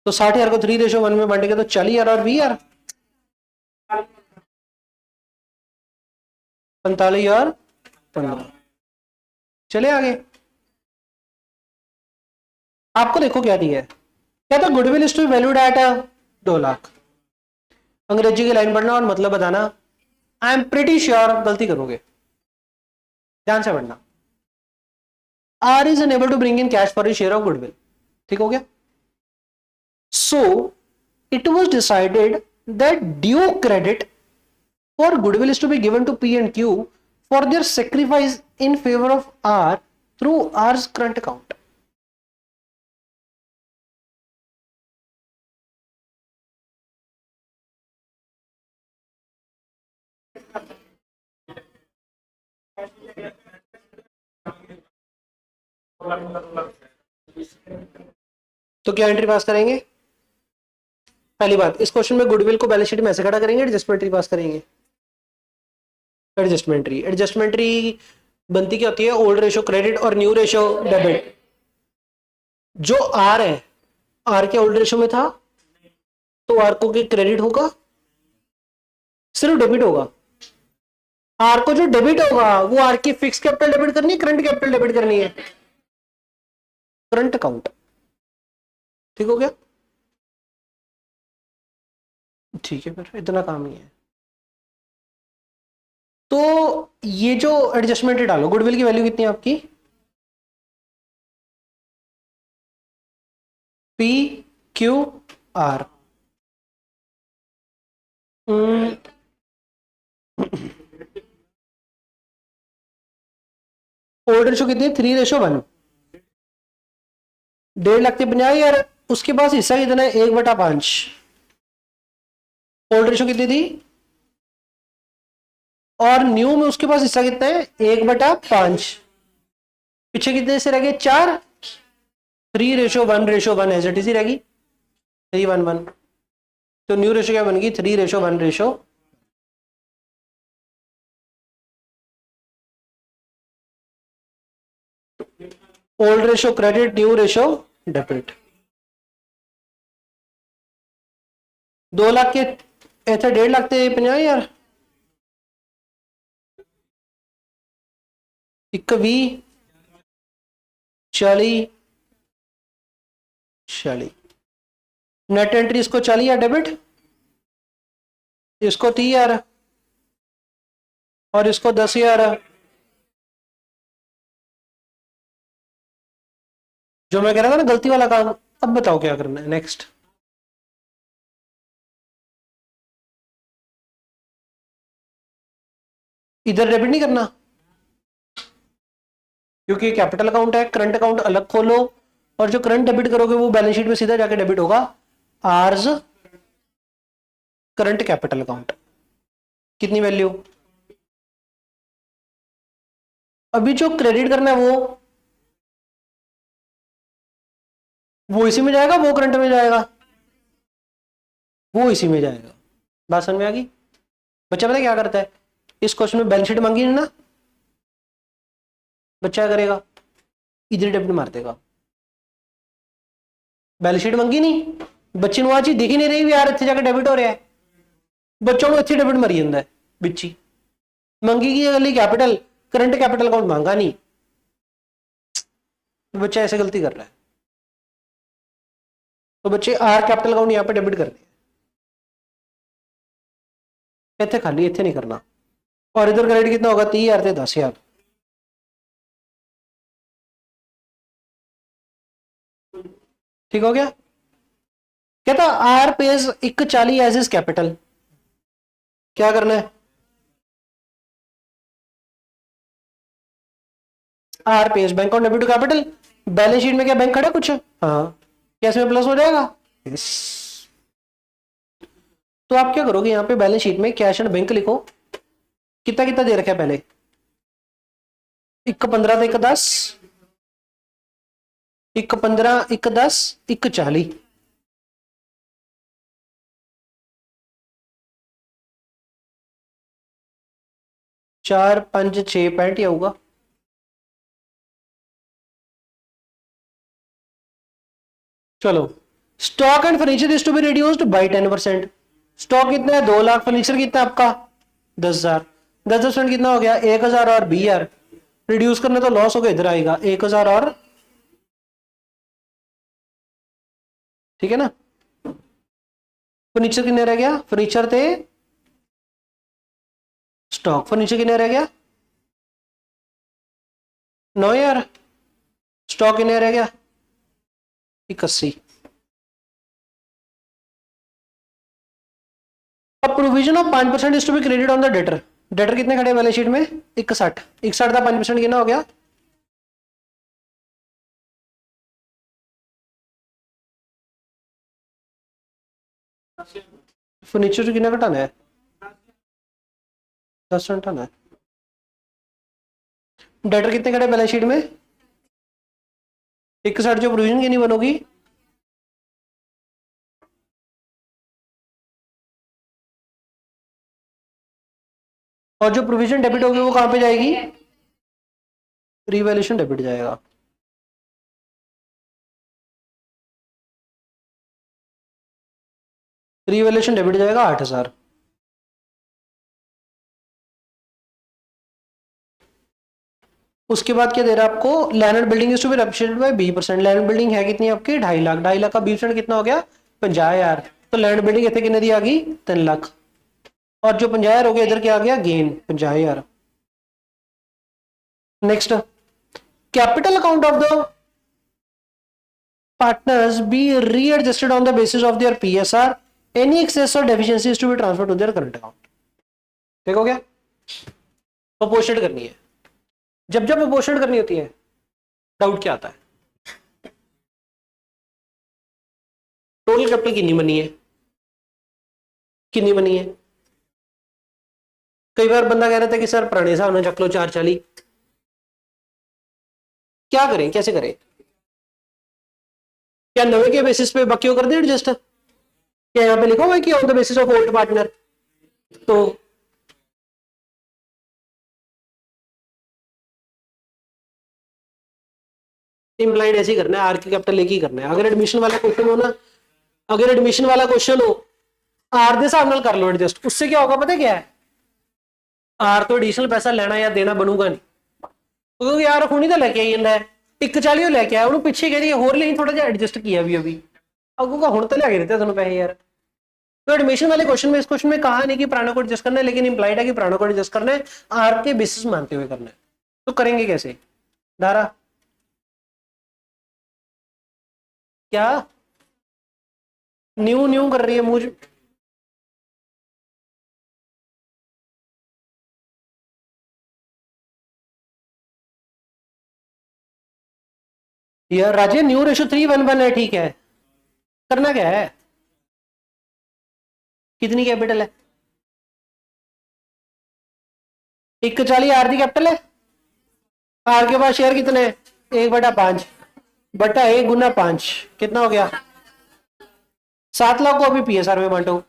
तो 60,000 को 3:1 में बांटेंगे तो 40,000 और 20,000, 45 और 15। चले आगे, आपको देखो क्या दिया है, क्या था, goodwill is to valued at 2 lakh. अंग्रेजी की लाइन पढ़ना और मतलब बताना, आई एम प्रिटी श्योर गलती करोगे, ध्यान से पढ़ना। R is unable to bring in cash for share of goodwill, ठीक हो गया। So it was decided that due credit for goodwill is to be given to P and Q for their sacrifice in favor of R through R's current account. तो क्या entry पास करेंगे, पहली बात इस question में गुडविल को balance sheet में ऐसे खड़ा करेंगे, एडजस्टमेंट्री पास करेंगे, एडजस्टमेंट्री बनती क्या होती है, ओल्ड रेशो क्रेडिट और न्यू रेशो डेबिट। जो आर है, आर के ओल्ड रेशो में था, तो आर को क्रेडिट होगा, सिर्फ डेबिट होगा। आर को जो डेबिट होगा वो आर की फिक्स कैपिटल डेबिट करनी है, करंट कैपिटल डेबिट करनी है, करंट अकाउंट, ठीक हो गया। ठीक है, फिर इतना काम ही है। तो ये जो एडजस्टमेंट डालो, गुडविल की वैल्यू कितनी है आपकी, P Q R, old ratio कितनी है, 3:1, 1,50,000 उसके पास हिस्सा कितना है, 1/5। ओल्ड रेशो कितनी थी, और न्यू में उसके पास हिस्सा कितना है, 1/5। पीछे कितने से रह गए, 4, 3:1 एज इट इज ही रहेगी, 3:1:1। तो न्यू रेशो क्या बनेगी, 3:1। Old ratio credit, new ratio debit. 2 lakh के ऐसे 1.5 लाख थे, 50,000, एक 20, 40, 40। नेट एंट्री इसको 40,000 डेबिट, इसको 30,000 और इसको 10,000। जो मैं कह रहा था ना गलती वाला काम, अब बताओ क्या करना है नेक्स्ट। इधर डेबिट नहीं करना, क्योंकि कैपिटल अकाउंट है, करंट अकाउंट अलग खोलो और जो करंट डेबिट करोगे वो बैलेंस शीट में सीधा जाके डेबिट होगा आर्स करंट कैपिटल अकाउंट। कितनी वैल्यू? अभी जो क्रेडिट करना है वो इसी में जाएगा, वो करंट में जाएगा, वो इसी में जाएगा। बात समझ में आ गई? बच्चा पता क्या करता है, इस क्वेश्चन में बैलेंस शीट मांगी ना, बच्चा करेगा इधर डेबिट मार देगा। बैलेंस शीट मंगी नहीं, बच्चे ਨੂੰ ਆ ਚੀਜ਼ दिख ही नहीं रही भी यार ਇੱਥੇ ਜਾ ਕੇ ਡੈਬਿਟ ਹੋ ਰਿਹਾ ਹੈ, ਬੱਚੋਂ ਨੂੰ ਇੱਥੇ ਡੈਬਿਟ ਮਰੀ ਜਾਂਦਾ ਹੈ ਵਿੱਚ ਹੀ। ਮੰਗੀ ਕੀ ਅਗਲੀ कैपिटल, करंट कैपिटल अकाउंट मांगा नहीं, तो बच्चा ऐसे गलती कर रहा है। तो बच्चे आर कैपिटल अकाउंट यहाँ पे डेबिट कर दिया, इतने खाली इतने नहीं करना। और इधर क्रेडिट कितना होगा 30,000 से 10,000। ठीक हो गया? कहता R pays 140 as is capital, क्या करना है? R pays bank account debit to capital, balance sheet में क्या बैंक खड़ा कुछ? हाँ, कैसे में प्लस हो जाएगा? यस। तो आप क्या करोगे, यहां पे बैलेंस शीट में कैश एंड बैंक लिखो, कितना कितना दे रखा है पहले, 1 15 तो 1 10, 1 15 1 10 1 40, चार 5 6 65 ही आऊगा। चलो, stock and furniture is to be reduced by 10%। Stock कितना है 2 लाख, फर्नीचर कितना है आपका 10,000, 10% कितना हो गया 1,000 और 20,000। रिड्यूस करने तो लॉस हो गया, इधर आएगा 1,000 और, ठीक है ना। फर्नीचर कितने रह गया, फर्नीचर थे स्टॉक, फर्नीचर कितने रह गया 9,000, स्टॉक कितने रह गया 81। अब provision of 5% is to be credit on the debtor. Debtor कितने खड़े बैलेंस शीट में 61, 61 का 5% कितना हो गया, फर्नीचर कितना घटाना है 10% हटाना है। डेटर कितने खड़े बैलेंस शीट में 61, जो प्रोविजन की नहीं बनोगी और जो प्रोविजन डेबिट होगी वो कहां पे जाएगी, रिवैल्यूएशन डेबिट जाएगा। रिवैल्यूएशन डेबिट जाएगा 8,000। उसके बाद क्या दे रहा है आपको, land and building is to be appreciated by 20%। Land and building है कितनी आपकी 2.5 लाख, 2.5 लाख का 20% कितना हो गया 50,000। तो लैंड बिल्डिंग इतने कितने दी आ गई 3 लाख, और जो 50,000 हो गया इधर क्या आ गया gain 50,000। Next, capital account of the partners be readjusted on the basis of their PSR, any excess or deficiency is to be transferred to their current account. ठीक हो गया? प्रोपोर्शनेट करनी है, जब जब प्रोपोर्शनेट करनी होती है डाउट क्या आता है, टोटल कैपिटल कितनी बनी है, कितनी बनी है। कई बार बंदा कह रहा था कि सर पुराने हिसाब में चक लो 440, क्या करें कैसे करें, क्या नवे के बेसिस पे बाकी कर दे एडजस्ट, क्या यहाँ पे लिखा हुआ है कि on the basis of old partner, तो इंप्लाइड ऐसे ही करना है, आर के कैपिटल लेके ही करना है। अगर एडमिशन वाला क्वेश्चन हो ना, अगर एडमिशन वाला क्वेश्चन हो आर के हिसाब कर लो एडजस्ट, उससे क्या होगा पता क्या है, आर तो एडिशनल पैसा लेना या देना बनूगा नहीं, क्योंकि यार हुणी तो लेके आई ਜਾਂਦਾ ਹੈ 140 लेके आया ਉਹਨੂੰ ਪਿੱਛੇ ਕਹਦੀ ਹੋਰ ਲਈ ਥੋੜਾ ਜਿਹਾ ਐਡਜਸਟ किया भी अभी, अगूंगा ਹੁਣ तो लेके देते ਤੁਹਾਨੂੰ पैसे यार। तो एडमिशन वाले क्वेश्चन में, इस क्वेश्चन में कहा नहीं कि पुराना को एडजस्ट करना है, लेकिन इंप्लाइड है कि पुराना को एडजस्ट करना है, आर के बेसिस मानते हुए करना है। तो करेंगे कैसे धारा, क्या न्यू न्यू कर रही है मुझे यार राजे न्यू रेशो 3:1 है, ठीक है, करना क्या है, कितनी कैपिटल है, 1:40 आर दी कैपिटल है, आर के पास शेयर कितने हैं, 1/5 बटा 1 × 5 कितना हो गया, 7 लाख को अभी पीएसआर में बांटो।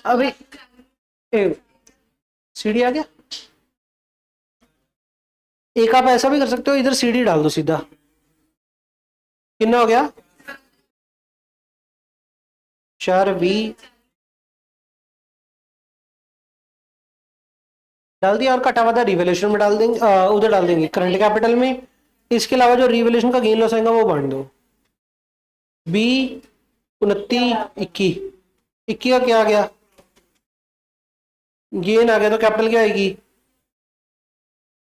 अभी सीडी आ गया, एक आप ऐसा भी कर सकते हो, इधर सीडी डाल दो सीधा, कितना हो गया 4V डाल दिया, और कटा हुआ था रिवैल्यूएशन में डाल देंगे, उधर डाल देंगे करंट कैपिटल में। इसके अलावा जो रिवैल्यूएशन का गेन लॉस आएगा वो बांट दो, 20, 29, 21 का क्या आ गया, गेन आ गया, तो कैपिटल क्या आएगी,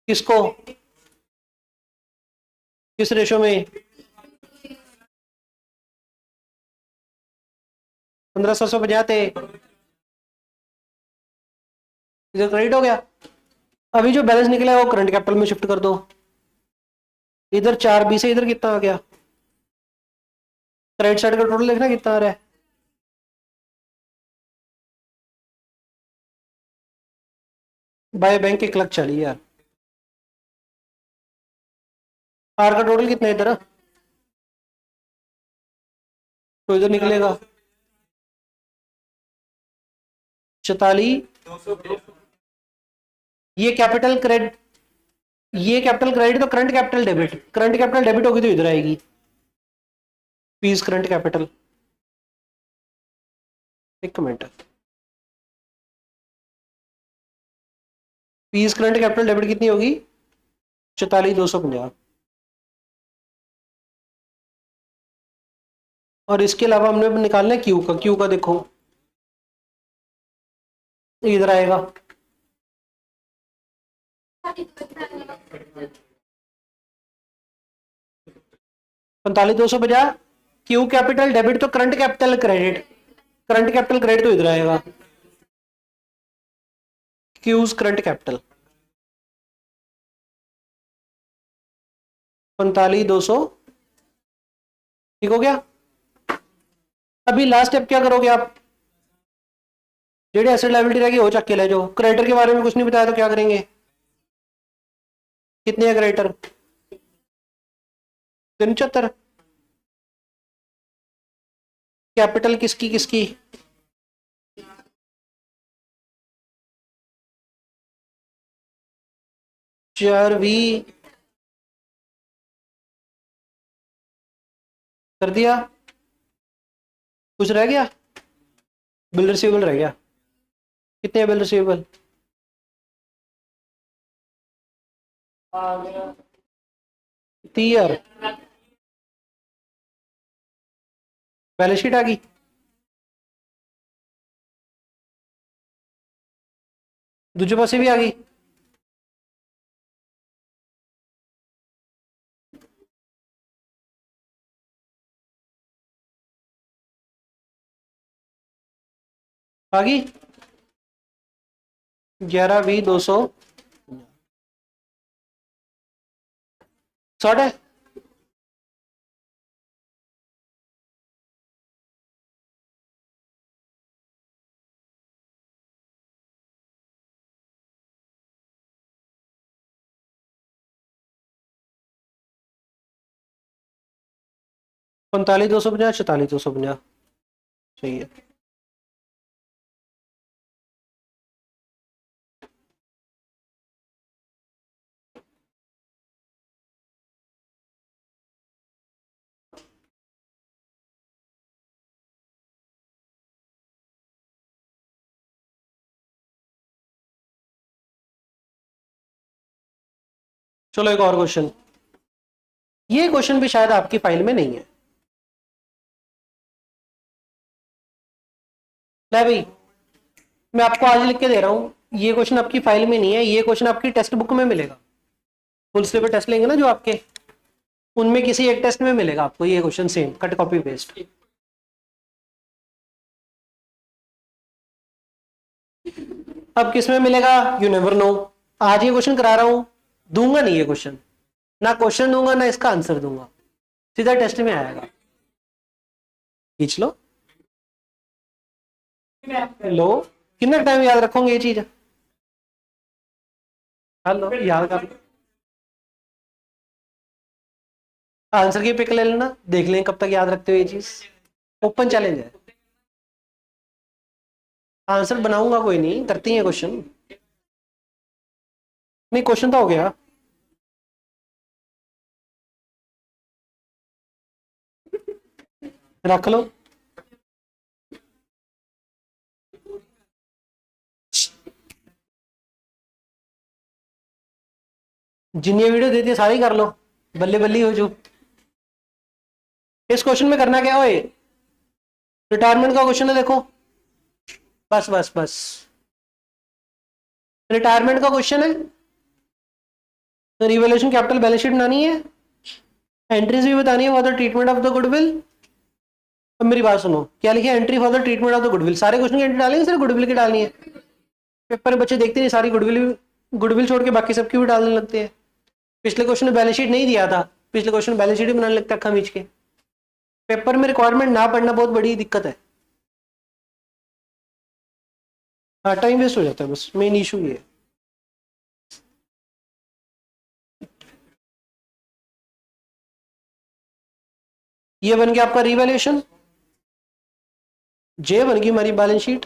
किसको, किस रेशो में, 15,750 थे, इधर क्रेडिट हो गया। अभी जो बैलेंस निकला है वो करंट कैपिटल में शिफ्ट कर दो, इधर 4B से इधर कितना आ गया, राइट साइड का टोटल देखना कितना आ रहा है, बाय बैंक 1,40,000 यार, आर का टोटल कितना है इधर, तो इधर निकलेगा 44, ये कैपिटल क्रेडिट, ये कैपिटल क्रेडिट, तो current capital debit, current capital debit होगी तो इधर आएगी फीस करंट कैपिटल, एक minute, fees current capital debit कितनी होगी, 44,250, और इसके अलावा हमने निकालना है क्यू का, क्यू का देखो इधर आएगा 45,250, क्यू कैपिटल डेबिट तो current capital credit, current capital credit तो इधर आएगा क्यूज करंट कैपिटल 45,200, ठीक हो गया। अभी लास्ट स्टेप क्या करोगे आप, जेडे एसेट लायबिलिटी रहेगी वो चक के ले जाओ, क्रेडिटर के बारे में कुछ नहीं बताया तो क्या करेंगे, कितने है क्रेडिटर, 375, कैपिटल किसकी किसकी, चार वी कर दिया, कुछ रह गया, बिल रिसीवेबल रह गया, कितने बिल रिसीवेबल, तीयर, बैलेंस शीट आ गई, दूसरे पासे भी आ गई, आ गई 11V 200 शॉर्ट है, पैंतालीस 250, 44 250, सही है। चलो एक और क्वेश्चन, ये क्वेश्चन भी शायद आपकी फाइल में नहीं है, ले भाई मैं आपको आज लिख के दे रहा हूं, ये क्वेश्चन आपकी फाइल में नहीं है, ये क्वेश्चन आपकी टेक्स्ट बुक में मिलेगा, फुल सिलेबस टेस्ट लेंगे ना जो आपके, उनमें किसी एक टेस्ट में मिलेगा आपको ये question, same cut copy paste. अब किस में मिलेगा, यू नेवर नो, आज ये क्वेश्चन करा रहा हूं, दूंगा नहीं ये क्वेश्चन, ना क्वेश्चन दूंगा ना इसका आंसर दूंगा, सीधा टेस्ट में आएगा। खींच लो लो, कितना टाइम याद रखोगे ये चीज? हेलो, याद कर लो, आंसर की पिक ले लेना, देख लें कब तक याद रखते हो ये चीज। ओपन चैलेंज है, आंसर बनाऊंगा कोई नहीं, करती है क्वेश्चन। नहीं, क्वेश्चन तो हो गया। रख लो। जिन्हें वीडियो देती है सारी कर लो, बल्ले बल्ली हो जो। इस क्वेश्चन में करना क्या है, रिटायरमेंट का क्वेश्चन है देखो, बस बस बस, रिटायरमेंट का क्वेश्चन है, तो रिवैल्यूएशन कैपिटल बैलेंस शीट बनानी है, एंट्रीज भी बतानी है for the treatment of the goodwill. अब मेरी बात सुनो, क्या लिखा है, entry for the treatment of the goodwill, सारे क्वेश्चन की एंट्री डालेंगे, सिर्फ गुडविल की डालनी है। पेपर में बच्चे देखते नहीं, सारी गुडविल, गुडविल छोड़ के बाकी सबकी भी डालने लगते हैं। पिछले क्वेश्चन में बैलेंस शीट नहीं दिया था, पिछले क्वेश्चन में बैलेंस शीट भी बनाने लगता है खमींच के। पेपर में रिक्वायरमेंट ना पढ़ना बहुत बड़ी दिक्कत है, हाँ टाइम वेस्ट हो जाता है, बस मेन इशू ये है। ये बन गया आपका रिवैल्यूएशन, जे बन गई हमारी बैलेंस शीट।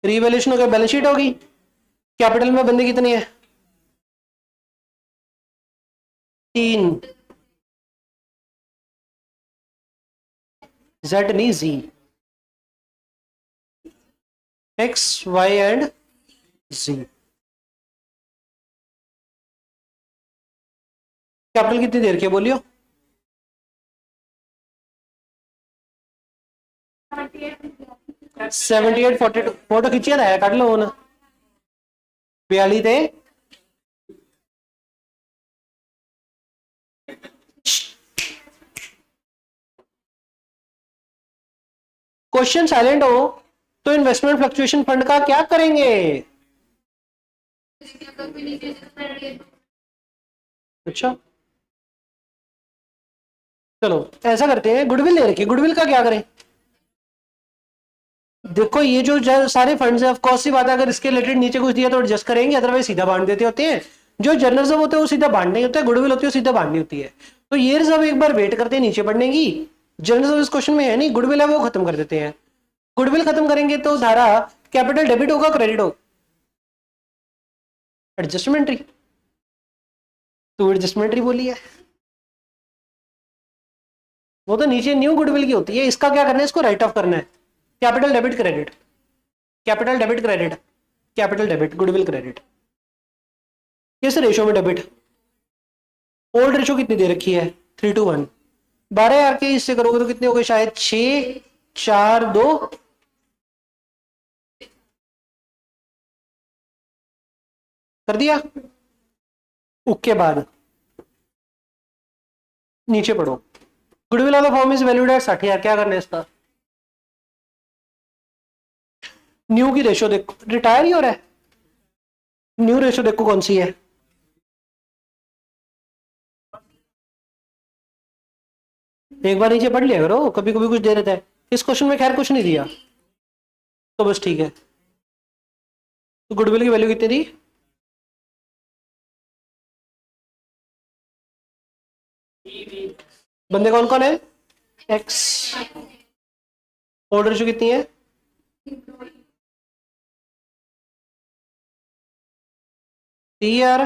रिवैल्यूएशन हो गया, बैलेंस शीट होगी। कैपिटल में बंदे कितने हैं, 3, जेड नहीं जी, X Y and Z. Capital कितनी देर की है बोलियो? 78 42, फोटो खींचिए ना, काट लो ना, 42 थे। क्वेश्चन साइलेंट हो तो इन्वेस्टमेंट फ्लक्चुएशन फंड का क्या करेंगे? अच्छा चलो ऐसा करते हैं, गुडविल ले रखी, गुडविल का क्या करें? देखो ये जो सारे फंड्स है, ऑफ कोर्स सी बात है, अगर इसके रिलेटेड नीचे कुछ दिया तो एडजस्ट करेंगे, अदरवाइज सीधा बांट देते होते हैं। जो जनरल रिजर्व होते हैं वो सीधा बांटने होता है, गुडविल होती है सीधा बांटनी होती है। तो ये रिजर्व एक बार वेट करते हैं नीचे बढ़ने की, जनरल रिजर्व इस क्वेश्चन में है नहीं, गुडविल है वो खत्म कर देते हैं। गुडविल खत्म करेंगे तो धारा कैपिटल डेबिट होगा क्रेडिट होगा? एडजस्टमेंट्री, तो एडजस्टमेंट्री बोली है, वो तो नीचे न्यू गुडविल की होती है। इसका क्या करना है, इसको राइट ऑफ करना है, capital debit credit, capital debit credit, capital debit goodwill credit. किस रेशो में डेबिट? ओल्ड रेशो कितनी दे रखी है, 3:1। 12,000 के इससे करोगे तो कितने हो गए, शायद 6 4 2, कर दिया। उसके बाद नीचे पढ़ो, गुडविल वाला फॉर्म इज वैल्यूड एट 60,000, क्या करना है इसका? न्यू की रेशो देखो, रिटायर ही हो रहा है, न्यू रेशो देखो कौन सी है, एक बार नीचे पढ़ लिया करो, कभी कभी कुछ दे देता है। इस क्वेश्चन में खैर कुछ नहीं दिया तो बस ठीक है। तो गुडविल की वैल्यू कितनी थी, बंदे कौन कौन है, एक्स, ओल्ड रेशो कितनी है, यार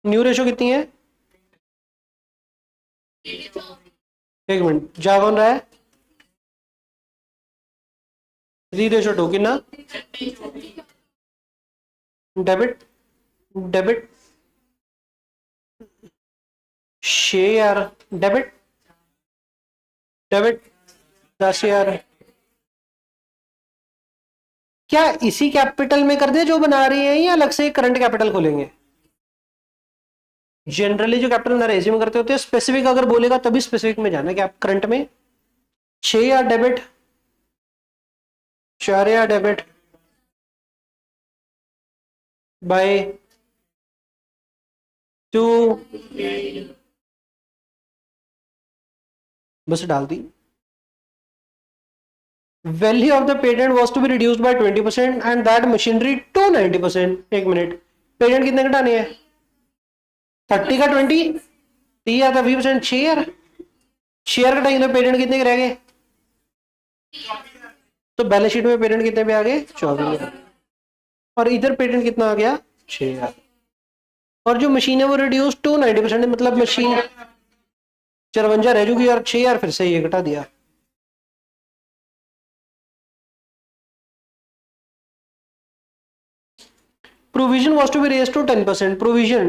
न्यू रेशो कितनी है, एक मिनट जा कौन रहा है, 3:2 कितना, debit debit share, debit debit 10,000। क्या इसी कैपिटल में कर दे जो बना रही है, या अलग से करंट कैपिटल खोलेंगे? जनरली जो कैपिटल ना रेज्यूम करते होते हैं, स्पेसिफिक अगर बोलेगा तभी स्पेसिफिक में जाना कि आप करंट में 6,000 डेबिट, 4,000 डेबिट बाय 2, बस डाल दी। Value of the patent was to be reduced by 20% and that machinery to 90%। एक मिनट, पेटेंट कितने घटाने हैं? 30 का 20, 30 आता 20%, शेयर शेयर घटाएंगे तो पेटेंट कितने के रह गए? तो बैलेंस शीट में पेटेंट कितने पे आ गए? 24,000। और इधर पेटेंट कितना आ गया? 6,000। और जो मशीन है वो रिड्यूस टू 90%, मतलब मशीन 54 रह चुकी और 6,000 फिर से ये घटा दिया। Provision was to be raise to 10%। Provision,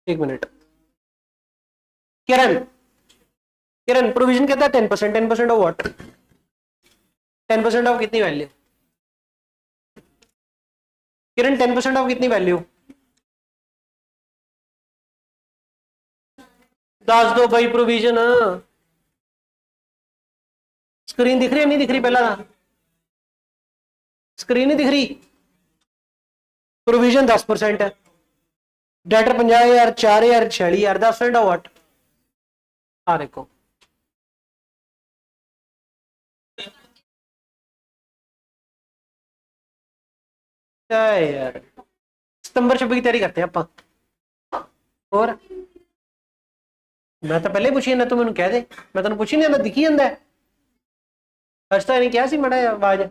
एक मिनट, किरण किरण प्रोविजन कहता है 10%। 10% ऑफ व्हाट? 10% ऑफ कितनी वैल्यू? किरण 10% ऑफ कितनी वैल्यू? दास दो भाई प्रोविजन। स्क्रीन दिख रही है नहीं दिख रही? पहला स्क्रीन नहीं दिख रही। प्रोविजन 10% है, डेटर 50,000, 4,000, 46,000, 10% ऑफ व्हाट? हाँ देखो, क्या है यार, सितंबर 26 की तैयारी करते हैं आप। और मैं तो पहले पूछी ना, तू मैंने कह दे, मैं तेन पूछी नहीं ना, दिखी जाता है। हर्षता ने क्या सी मड़ा आवाज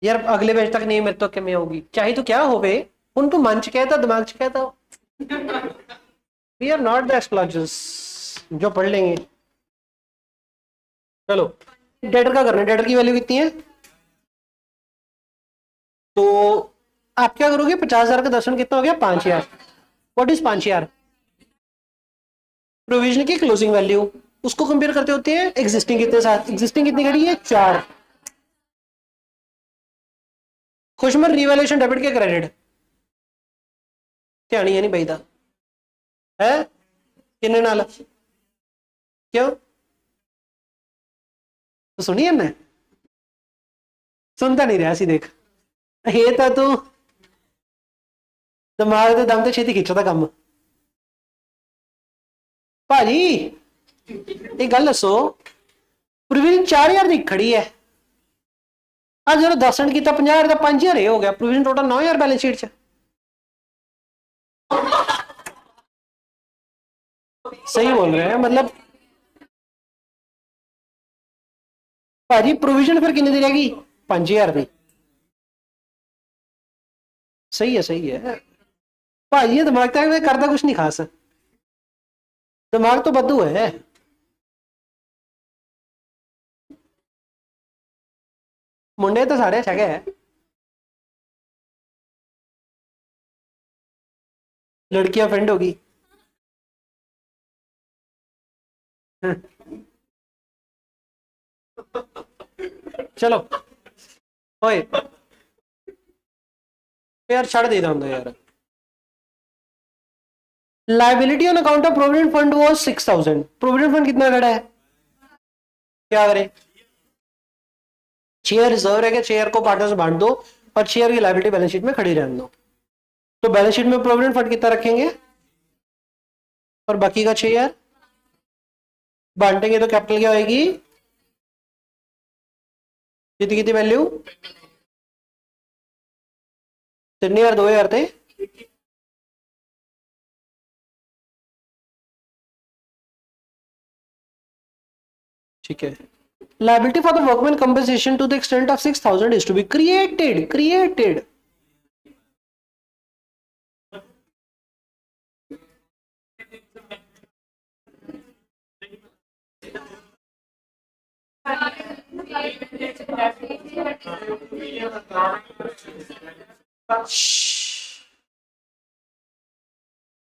यार, अगले पेज तक नहीं मेरे तो किमें होगी, चाहे तो क्या होवे उन तू मन च कहता दिमाग च कहता। We are not the astrologers जो पढ़ लेंगे। चलो, डेटर का करना है, डेटर की वैल्यू कितनी है? तो आप क्या करोगे? 50,000 का 10% कितना हो गया? 5,000। What is 5,000? प्रोविजन की क्लोजिंग वैल्यू, उसको कंपेयर करते होते हैं एग्जिस्टिंग कितने साथ। एग्जिस्टिंग कितनी खड़ी है? 4। खुशमन रिवैल्यूएशन डेबिट के क्रेडिट ध्यान ही है नहीं भाई दा है किन्ने नाल क्यों? तो सुनी है ना, सुनता नहीं रहा सी देख, हे तो तू दिमाग के दम तो छेती खिंचदा कम। भाजी एक गल दसो, प्रोविजन 4,000 की खड़ी है, आज जो 10% किया 50,000 का 5,000 हो गया, प्रोविजन टोटल 9,000 बैलेंस शीट च। सही बोल रहे हैं मतलब भाजी, प्रोविजन फिर कितने दी रहेगी? 5,000 की। सही है भाजी, ये दिमाग तक करता कुछ नहीं खास, दिमाग तो बद्दू है। मुंडे तो सारे छगे है, लड़कियां फ्रेंड होगी। चलो ओए यार छड़ दे रहा यार। Liability on account of provident fund was 6,000। Provident fund कितना खड़ा है? क्या करें? शेयर रिजर्व है क्या? शेयर को पार्टनर्स बांट दो और शेयर की लाइबिलिटी बैलेंस शीट में खड़ी रहने दो। तो बैलेंस शीट में प्रोविडेंट फंड कितना रखेंगे और बाकी का 6,000 बांटेंगे तो कैपिटल क्या होगी? कितनी कितनी वैल्यू? 3,000 2,000 थे। ठीक है, liability for the workman compensation to the extent of 6,000 is to be created।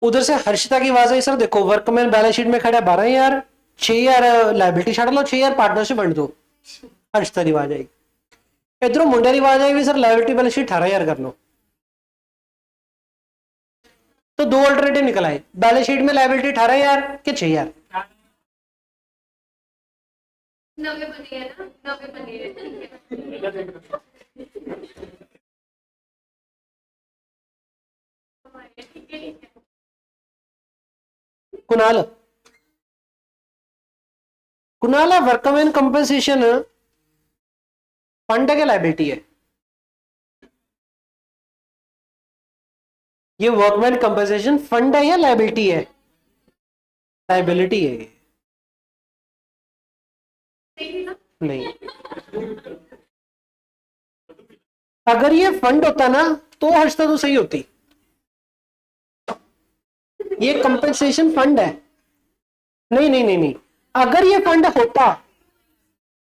उधर से हर्षिता की आवाज आई, सर देखो वर्कमैन बैलेंस शीट में खड़ा है 12,000, 6,000 लाइबिलिटी छाड़ लो, 6,000 पार्टनरशिप बंट दो। हर्षिता की आवाज आई। इधरों मुंडे की आवाज आई भी, सर लाइबिलिटी बैलेंस शीट 18,000 कर लो। तो दो अल्टरनेटिव निकल आए, बैलेंस शीट में लायबिलिटी 18,000 के 6,000। नवे बने हैं ना, नवे बने हैं। Kunal, Kunal workman compensation fund है क्या लायबिलिटी है? ये वर्कमैन कंपनसेशन फंड है या लायबिलिटी है? लायबिलिटी है ये। नहीं, अगर ये फंड होता ना तो हर्षता तो सही होती। ये कंपनसेशन फंड है। नहीं नहीं नहीं नहीं, अगर ये फंड होता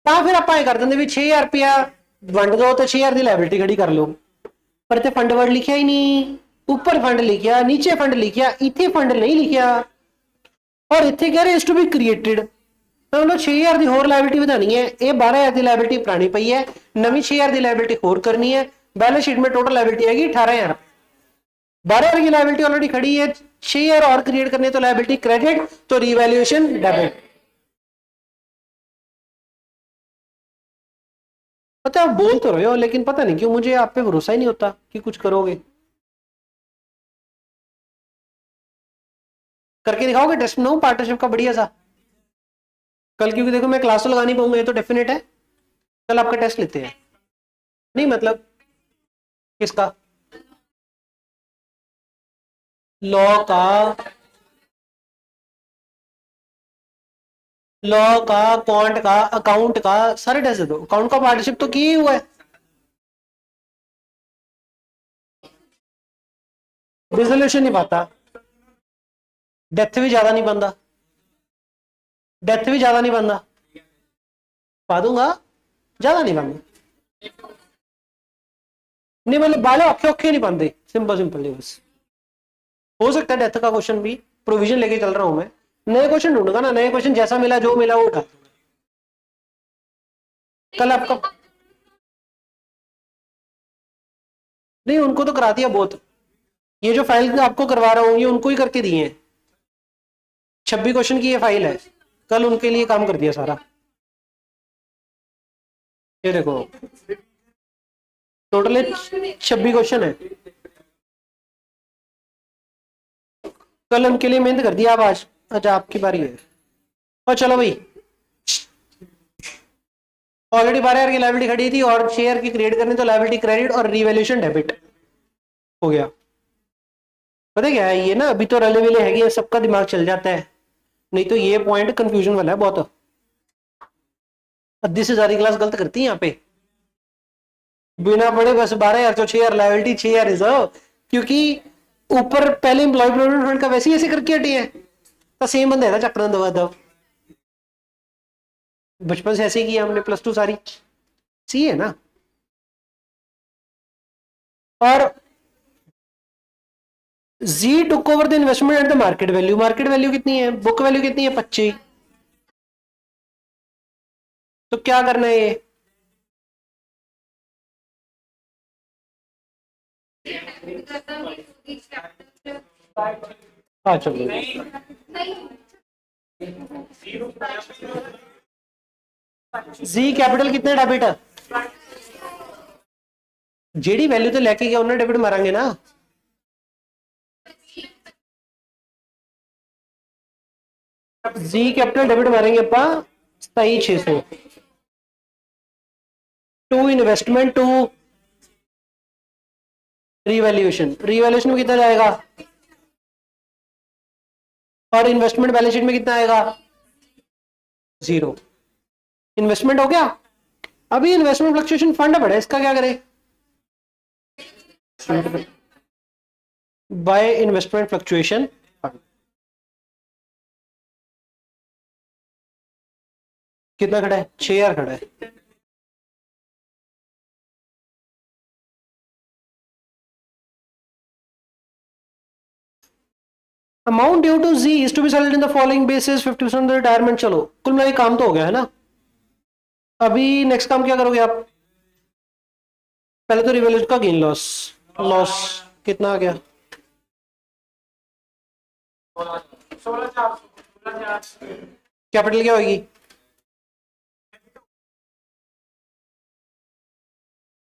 ਤਾਂ ਫਿਰ ਆਪਾਂ ਇਹ ਕਰ ਦਿੰਦੇ ਵੀ 6000 ਰੁਪਇਆ ਵੰਡ ਦੋ ਤੇ 6000 ਦੀ ਲਾਇਬਿਲਿਟੀ ਖੜੀ ਕਰ ਲਓ। ਪਰ ਤੇ ਫੰਡ ਵਰਡ ਲਿਖਿਆ ਹੀ ਨਹੀਂ, ਉੱਪਰ ਫੰਡ ਲਿਖਿਆ, ਨੀਚੇ ਫੰਡ ਲਿਖਿਆ, ਇੱਥੇ ਫੰਡ ਨਹੀਂ ਲਿਖਿਆ, ਔਰ ਇੱਥੇ ਕਹਿ ਰਹੇ ਇਸ ਟੂ ਬੀ ਕ੍ਰੀਏਟਡ। मतलब 6000 ਦੀ ਹੋਰ ਲਾਇਬਿਲਿਟੀ ਵਧਾਣੀ ਹੈ, ਇਹ 12000 ਦੀ ਲਾਇਬਿਲਿਟੀ ਪੁਰਾਣੀ ਪਈ ਹੈ, ਨਵੀਂ 6000 ਦੀ ਲਾਇਬਿਲਿਟੀ ਹੋਰ ਕਰਨੀ ਹੈ। बैलेंस शीट में टोटल लायबिलिटी आएगी 18,000। 12,000 की लायबिलिटी ऑलरेडी खड़ी है, 6,000 और क्रिएट करनी है तो लायबिलिटी क्रेडिट, तो रिवैल्यूएशन डेबिट। पता है आप बोल तो रहे हो, लेकिन पता नहीं क्यों मुझे आप पे भरोसा ही नहीं होता कि कुछ करोगे। करके दिखाओगे टेस्ट में पार्टनरशिप का बढ़िया सा कल, क्योंकि देखो मैं क्लास तो लगा नहीं पाऊंगा, ये तो डेफिनेट है। कल आपका टेस्ट लेते हैं। नहीं मतलब किसका? लॉ का, लॉ का, क्वांट का, अकाउंट का, सारे टेस्ट दे दो। अकाउंट का पार्टनरशिप तो किया ही हुआ है। रिजोल्यूशन नहीं पाता, डेथ भी ज्यादा नहीं बनता, डेथ भी ज्यादा नहीं बनता, पा दूंगा, ज्यादा नहीं बनता। नहीं मतलब बाले औखे औखे नहीं पाते, सिंपल सिंपल बस। हो सकता है डेथ का क्वेश्चन भी, प्रोविजन लेके चल रहा हूं मैं, नए क्वेश्चन ढूंढूंगा ना, नए क्वेश्चन जैसा मिला जो मिला वो उठा। कल आपका नहीं, उनको तो करा दिया बहुत। ये जो फाइल आपको करवा रहा हूँ ये उनको ही करके दिए हैं। 26 क्वेश्चन की ये फाइल है, कल उनके लिए काम कर दिया सारा। ये देखो टोटल 26 क्वेश्चन है, कल उनके लिए मेहनत कर दिया। आप आज, अच्छा आपकी बारी है। और चलो भाई, ऑलरेडी 12,000 की लायबिलिटी खड़ी थी और शेयर की क्रिएट करनी, तो लायबिलिटी क्रेडिट और रिवैल्यूएशन डेबिट हो गया। पता क्या है ये ना, अभी तो रले मिले है, सबका दिमाग चल जाता है, नहीं तो ये पॉइंट कंफ्यूजन वाला है बहुत। अद्धी से ज्यादा क्लास गलत करती है यहाँ पे, बिना पढ़े बस 12,000 तो 6,000 लायबिलिटी, 6,000 रिजर्व, क्योंकि ऊपर पहले एम्प्लॉय प्रोविडेंट फंड का वैसे ही ऐसे करके हटे है, तो सेम बंदा है चक्कर दबा दब। बचपन से ऐसे ही किया हमने, +2 सारी सी है ना। और G took over the investment at the market value. Market value कितनी है, बुक वैल्यू कितनी है, 25। तो क्या करना है ये, चलो जी कैपिटल कितने डेबिट है, जेडी वैल्यू तो लेके गया उन्हें डेबिट मारेंगे ना। जी कैपिटल डेबिट मारेंगे अपा 27,600 to investment to revaluation. Revaluation में कितना जाएगा, और इन्वेस्टमेंट बैलेंस शीट में कितना आएगा, 0। इन्वेस्टमेंट हो गया। अभी इन्वेस्टमेंट फ्लक्चुएशन फंड बढ़ा, इसका क्या करें, बाय इन्वेस्टमेंट फ्लक्चुएशन फंड। कितना खड़ा है, 6,000 खड़ा है। Amount due to G is to be settled in the following basis 50% retirement. चलो कुल मिला काम तो हो गया है ना। अभी नेक्स्ट काम क्या करोगे आप, पहले तो रिवैल्यूएशन का गेन लॉस, लॉस कितना आ गया, कैपिटल क्या होगी?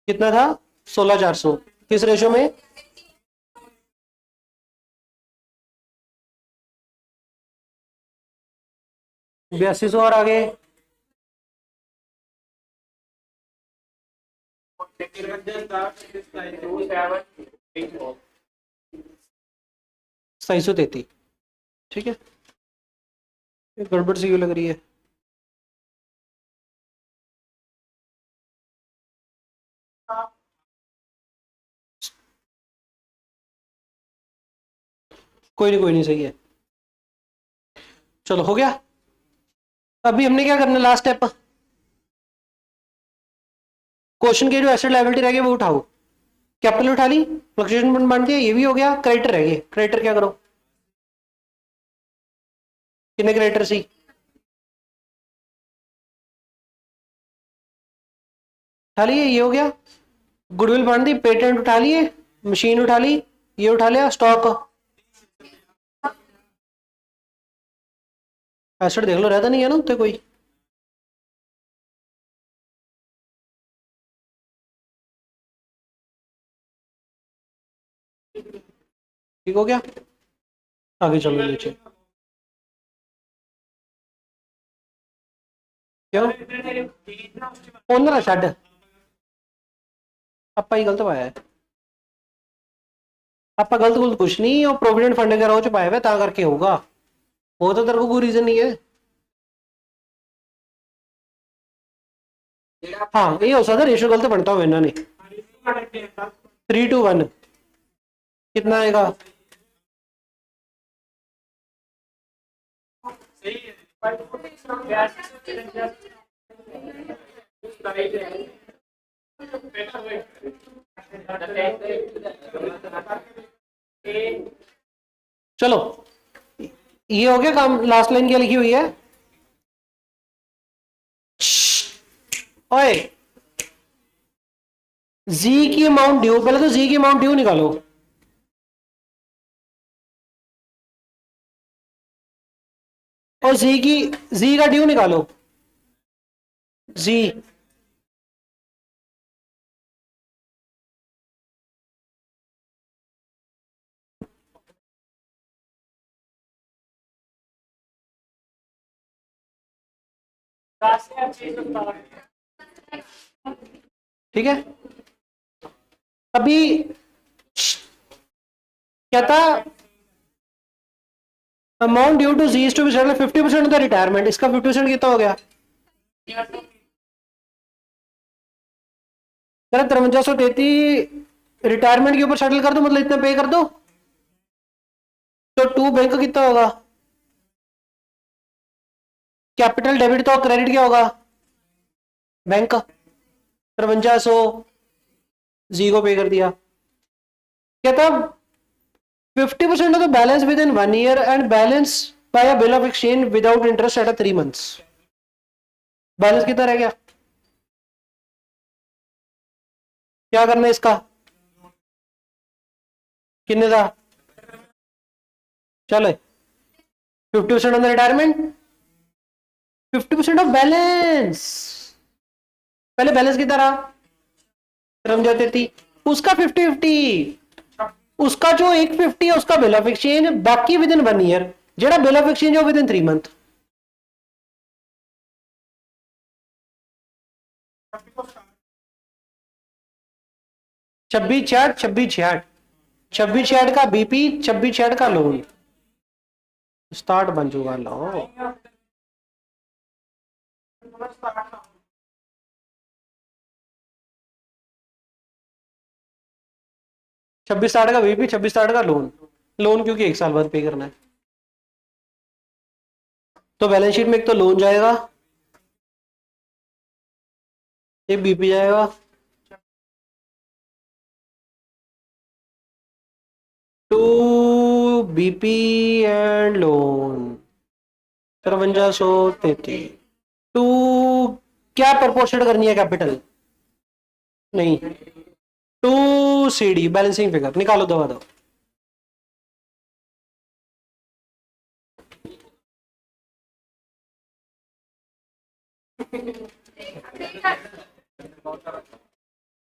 कितना था? 16,400। किस रेशो में? 8200 और आगे 2733। ठीक है, ये गड़बड़ सी क्यों लग रही है? कोई नहीं सही है। चलो हो गया। अभी हमने क्या करना, लास्ट स्टेप, क्वेश्चन के जो एसेट लायबिलिटी रह गए वो उठाओ। कैपिटल उठा ली, फ्लक्चुएशन मान दिया, ये भी हो गया। क्रेडिटर रह गए, क्रेडिटर क्या करो? कितने क्रेडिटर सी? उठा लिए, ये हो गया। गुडविल बांध दी, पेटेंट उठा लिए, मशीन उठा ली, ये उठा लिया। स्टॉक एसेट देख लो, रहता नहीं है ना उत्ते कोई। ठीक हो गया, आगे चलो नीचे। क्यों? ओनर छड़ आपा ही गलत पाया है। आपा गलत गुलत कुछ नहीं, और प्रोविडेंट फंड वगैरह च पाया हुआ ता करके होगा। वो तो तेरे को कोई रीजन नहीं है। हाँ ये हो सकता है रेशियो गलत बनता हो इन्होंने। 3:1 कितना आएगा? चलो ये हो गया काम। लास्ट लाइन क्या लिखी हुई है? ओए, जी की अमाउंट ड्यू, पहले तो जी की अमाउंट ड्यू निकालो। और जी का ड्यू निकालो। जी ठीक है। अभी क्या था? Amount due to G to be settled 50% of the retirement. इसका 50% कितना हो गया? 5333 रिटायरमेंट के ऊपर सेटल कर दो, मतलब इतना पे कर दो। तो टू बैंक कितना होगा? कैपिटल डेबिट तो क्रेडिट क्या होगा? बैंक 5300 जी को पे कर दिया। क्या था? 50% of the balance within 1 year and balance by a bill of exchange without interest at a 3 months। Balance कितना रह गया? क्या करना है इसका? कितने था? चलो 50% on the retirement, 50% of balance. पहले बैलेंस कितना रहा? समझाते थी उसका 50-50। उसका जो 150 है उसका बिल ऑफ एक्सचेंज, बाकी विद इन 1 ईयर। जेड़ा बिल ऑफ एक्सचेंज हो विद इन 3 मंथ। छब्बीस छियाठ 2666 का बीपी, 2666 का लोन। स्टार्ट बन चुका लो। 2660 का बीपी, 2660 का लोन। लोन क्योंकि 1 साल बाद पे करना है। तो बैलेंस शीट में एक तो लोन जाएगा, एक बीपी जाएगा, टू बीपी एंड लोन 5333। टू क्या प्रपोर्शन करनी है कैपिटल? नहीं, टू सीडी बैलेंसिंग फिगर निकालो, दबा दो।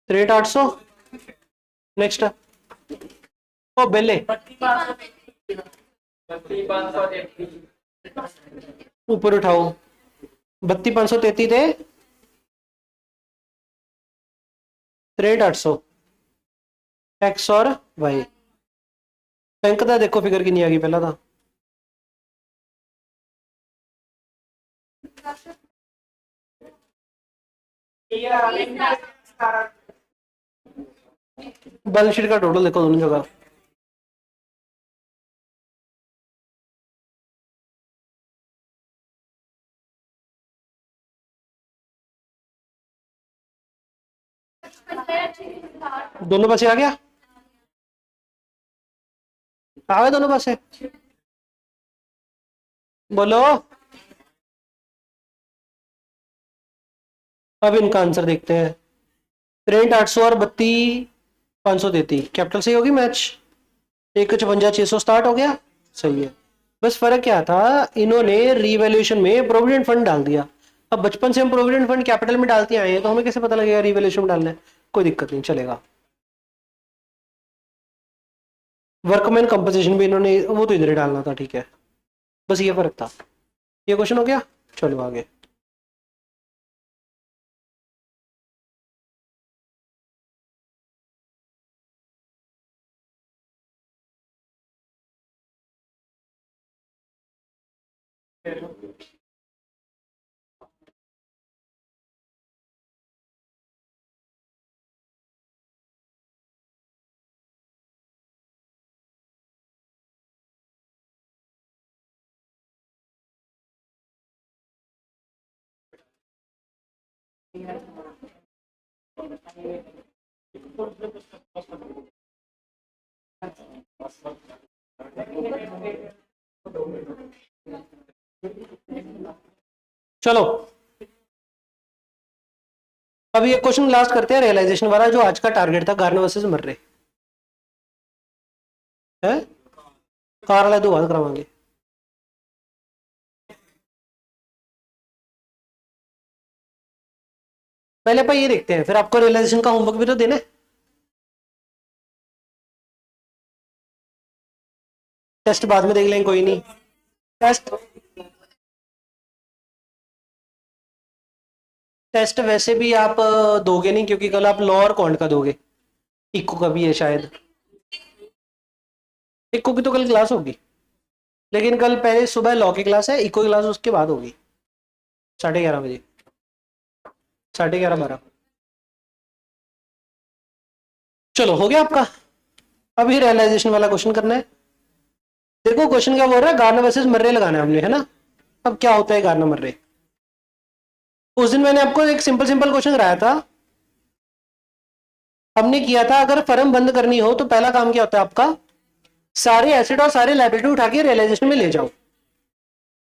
रेट 800। नेक्स्ट ओ बेले ऊपर उठाओ। 32,533 थे, रेट 800 एक्स और वाई। बैंक का देखो फिगर की नहीं आ गई पहला था। बैलेंस शीट का टोटल देखो दोनों जगह। दोनों पासे आ गया, आ गए दोनों पासे। बोलो अब इनका आंसर देखते हैं। रेंट 800 और 32,533 कैपिटल सही होगी मैच। 1,56,600 स्टार्ट हो गया, सही है। बस फर्क क्या था, इन्होंने रीवैल्यूएशन में प्रोविडेंट फंड डाल दिया। अब बचपन से हम प्रोविडेंट फंड कैपिटल में डालते आए हैं, तो हमें कैसे पता लगेगा रीवैल्यूएशन में डालना है। कोई दिक्कत नहीं, चलेगा। वर्कमैन कंपनसेशन भी इन्होंने वो तो इधर ही डालना था, ठीक है। बस ये फर्क था। ये क्वेश्चन हो गया, चलो आगे। चलो अब ये क्वेश्चन लास्ट करते हैं, रियलाइजेशन वाला, जो आज का टारगेट था गार्ने वर्सेस मर्रे है। कार वाला दो बात करवाएंगे। पहले अपन ये देखते हैं, फिर आपको रियलाइजेशन का होमवर्क भी तो देना है। टेस्ट बाद में देख लेंगे, कोई नहीं। टेस्ट टेस्ट वैसे भी आप दोगे नहीं, क्योंकि कल आप लॉ और कॉन्ट का दोगे। इक्को का भी है शायद। इक्को की तो कल क्लास होगी, लेकिन कल पहले सुबह लॉ की क्लास है, इक्को की क्लास उसके बाद होगी 11:30 बजे। 11:30 12। चलो हो गया आपका। अभी रियलाइजेशन वाला क्वेश्चन करना है। देखो क्वेश्चन क्या बोल रहा है, गार्नर वर्सेस मर्रे लगाना है हमने, है ना। अब क्या होता है गार्नर मर्रे। उस दिन मैंने आपको एक सिंपल सिंपल क्वेश्चन कराया था। हमने किया था, अगर फर्म बंद करनी हो तो पहला काम क्या होता है आपका, सारे एसेट और सारे लायबिलिटी उठा के रियलाइजेशन में ले जाओ।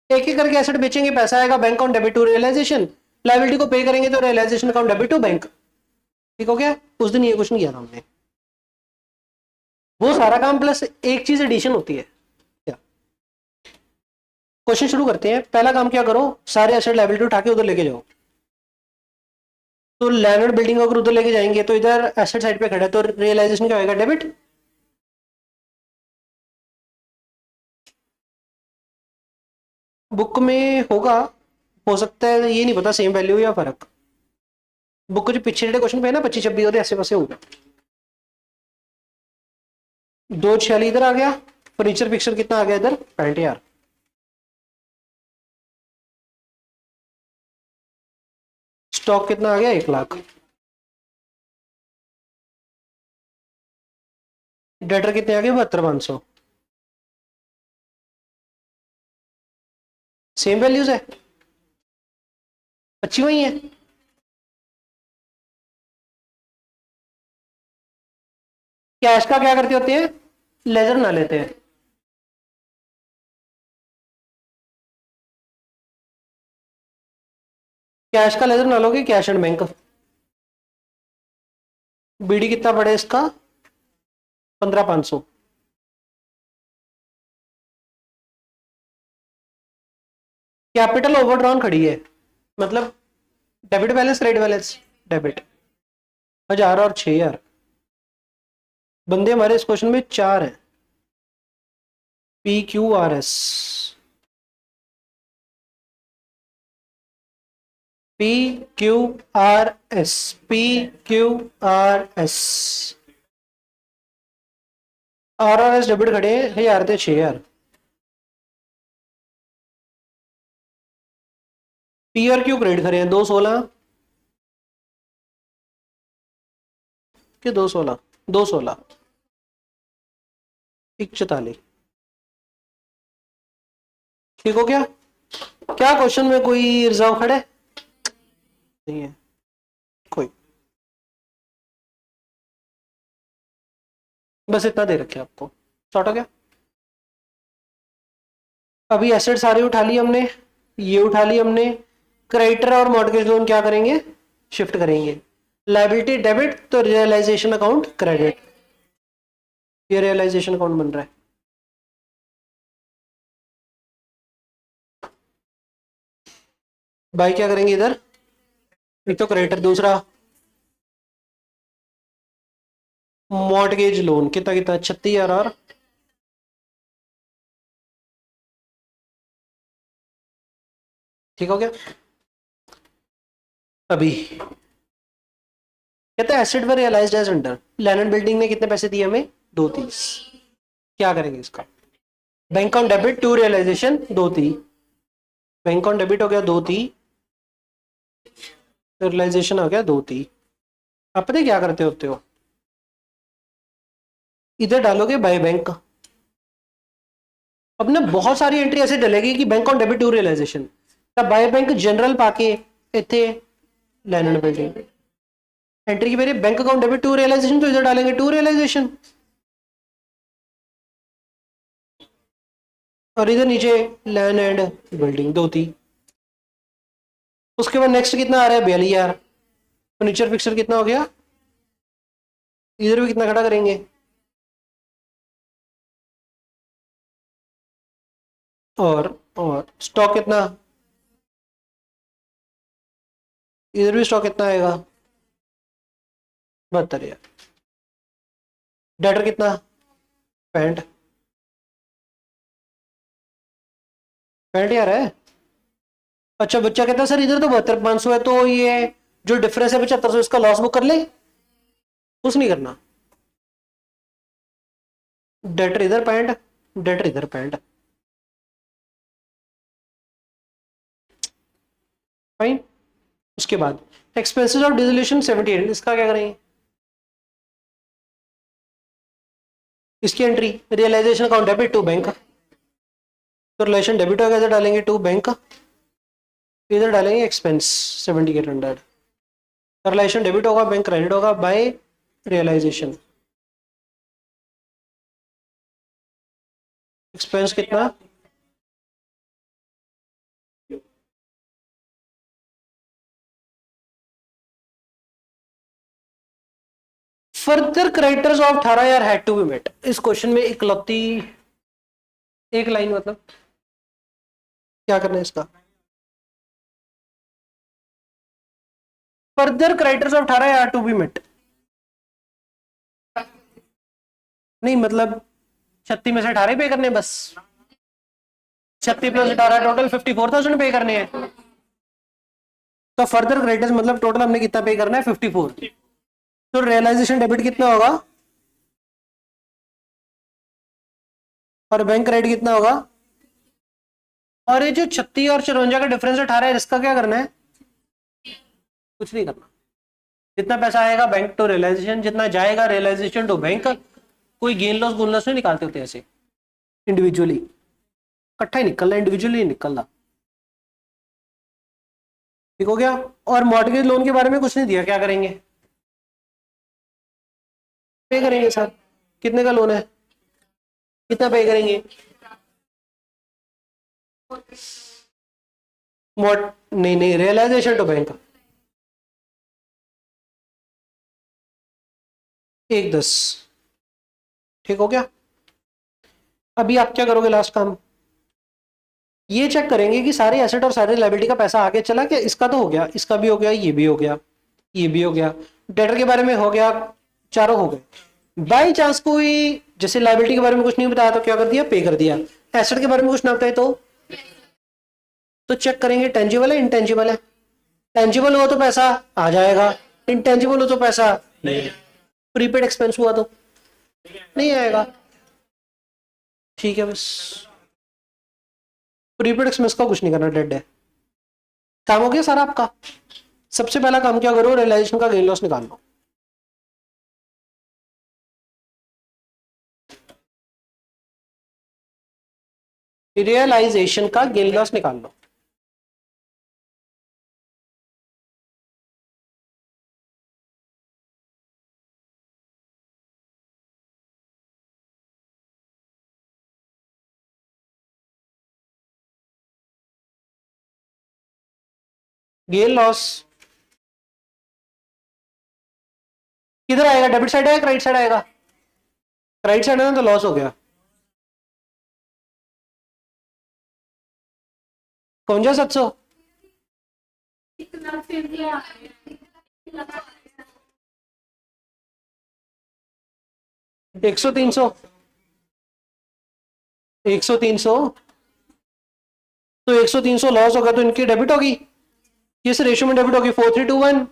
एक एक करके एसेट बेचेंगे, पैसा आएगा bank account debit to realisation. Liability को पे करेंगे तो realisation account debit to bank. ठीक हो गया। उस दिन ये क्वेश्चन किया था हमने। वो सारा काम प्लस एक चीज एडिशन होती है। क्वेश्चन शुरू करते हैं। पहला काम क्या करो, सारे एसेट लायबिलिटी उठा के उधर लेके जाओ। तो लैंड बिल्डिंग अगर उधर लेके जाएंगे तो इधर एसेट साइड पे खड़ा है, तो रियलाइजेशन क्या होगा, डेबिट। बुक में होगा, हो सकता है, ये नहीं पता सेम वैल्यू या फर्क। बुक जो पीछे क्वेश्चन पे है ना 25-26 होते ऐसे पासे होगा। 246 इधर आ गया। फर्नीचर फिक्सर कितना आ गया इधर, 65,000। स्टॉक कितना आ गया, 1 लाख। डेटर कितने आ गए, 72,500। सेम वैल्यूज है, अच्छी वही है। कैश का क्या करते होते हैं, लेजर ना लेते हैं। कैश का लेजर ना लोगे, कैश एंड बैंक। बीडी कितना पड़े इसका, 15,500। कैपिटल ओवरड्रॉन खड़ी है, मतलब debit balance credit balance, debit. 1000 और 6000, बंदे हमारे इस क्वेश्चन में 4 हैं। PQRS, PQRS, PQRS, RRS debit खड़े हैं 1000 से 6000। P और Q क्रेडिट खड़े हैं 216 के 216, 216, 144। ठीक हो गया? क्या क्वेश्चन में कोई रिजर्व खड़े नहीं है कोई? बस इतना दे रखे आपको, शॉर्ट हो गया। अभी एसेट सारे उठा लिए हमने, ये उठा लिए हमने। क्रेडिटर और मॉर्गेज लोन क्या करेंगे? शिफ्ट करेंगे। लायबिलिटी डेबिट तो रियलाइजेशन अकाउंट क्रेडिट, ये रियलाइजेशन अकाउंट बन रहा है। भाई क्या करेंगे इधर? एक तो क्रेडिटर, दूसरा मॉर्गेज लोन, कितना कितना 36,000 और ठीक हो गया। अभी कहते हैं asset were realised as under, land building ने कितने पैसे दिए हमें? 230। क्या करेंगे इसका? Bank on debit to realisation 230, bank on debit हो गया 230, रियलाइजेशन हो गया 230। आप पता है क्या करते होते हो? इधर डालोगे बाय बैंक, अब ना बहुत सारी एंट्री ऐसे डलेगी कि bank on debit to realisation, तब बाय बैंक जनरल पाके इतने लैंड बिल्डिंग एंट्री की मेरे bank account debit to realisation, तो इधर डालेंगे टू रियलाइजेशन, और इधर नीचे लैंड एंड बिल्डिंग 230। उसके बाद नेक्स्ट कितना आ रहा है? 42,000। फर्नीचर फिक्सर कितना हो गया? इधर भी कितना खड़ा करेंगे? और स्टॉक कितना? इधर भी स्टॉक कितना आएगा? 72,000। डेटर कितना? 65, 65,000 है। अच्छा बच्चा कहता है सर इधर तो 72,500 है, तो ये जो डिफरेंस है 7500, इसका लॉस बुक कर ले? कुछ नहीं करना, डेटर इधर 65, डेटर इधर 65, फाइन। उसके बाद एक्सपेंसेस ऑफ डिसोल्यूशन 78, इसका क्या करेंगे? इसकी entry realisation account debit to bank, तो रिलेशन डेबिट होगा, इधर डालेंगे टू बैंक, इधर डालेंगे एक्सपेंस 7800। रिलेशन डेबिट होगा, बैंक क्रेडिट होगा बाय रियलाइजेशन। एक्सपेंस कितना? Further creditors of 18,000 had to be met. इस क्वेश्चन में इकलौती एक लाइन, मतलब क्या करना है इसका? Further creditors of 18,000 to be met, नहीं मतलब 36 में से 18 पे करने, बस 36 प्लस 18 टोटल 54,000 पे करने हैं। तो फर्दर क्रेडिटर्स मतलब टोटल हमने कितना पे करना है? 54। तो रियलाइजेशन डेबिट कितना होगा और बैंक क्रेडिट कितना होगा? और ये जो 36 और 54 का डिफरेंस 18 है, इसका क्या करना है? कुछ नहीं करना। जितना पैसा आएगा बैंक टू रियलाइजेशन, जितना जाएगा रियलाइजेशन टू बैंक। कोई गेन लॉस गोन लॉस नहीं निकालते होते ऐसे इंडिविजुअली, इकट्ठा ही निकलना, इंडिविजुअली नहीं निकलना। ठीक हो गया। और मॉर्गेज लोन के बारे में कुछ नहीं दिया, क्या करेंगे? पे करेंगे सर। कितने का लोन है? कितना पे करेंगे? नहीं नहीं, रियलाइजेशन टू बैंक 110। ठीक हो गया। अभी आप क्या करोगे? लास्ट काम ये चेक करेंगे कि सारे एसेट और सारे लायबिलिटी का पैसा आगे चला क्या? इसका तो हो गया, इसका भी हो गया, ये भी हो गया, ये भी हो गया। डेटर के बारे में हो गया, चारों हो गए। बाई चांस कोई जैसे लाइबिलिटी के बारे में कुछ नहीं बताया तो क्या कर दिया, पे कर दिया। एसेट के बारे में कुछ ना बताए तो चेक करेंगे टेंजिबल है इंटेंजिबल है। टेंजिबल हुआ तो पैसा आ जाएगा, इंटेंजिबल हो तो पैसा नहीं। प्रीपेड एक्सपेंस हुआ तो नहीं आएगा। ठीक है, बस प्रीपेड एक्सपेंस का कुछ नहीं करना, डेड है। काम हो गया सारा आपका। सबसे पहला काम क्या करो, रियलाइजेशन का गेन लॉस निकाल लो। रियलाइजेशन का गेन लॉस निकाल लो। गेन लॉस किधर आएगा, डेबिट साइड आएगा, राइट साइड आएगा? राइट साइड है ना, तो लॉस हो गया। कौन जा 700? इतना फिर दिया 100 300 100 300 तो 100 300 लॉस होगा तो इनकी डेबिट होगी, किस रेशियो में डेबिट होगी? 4321।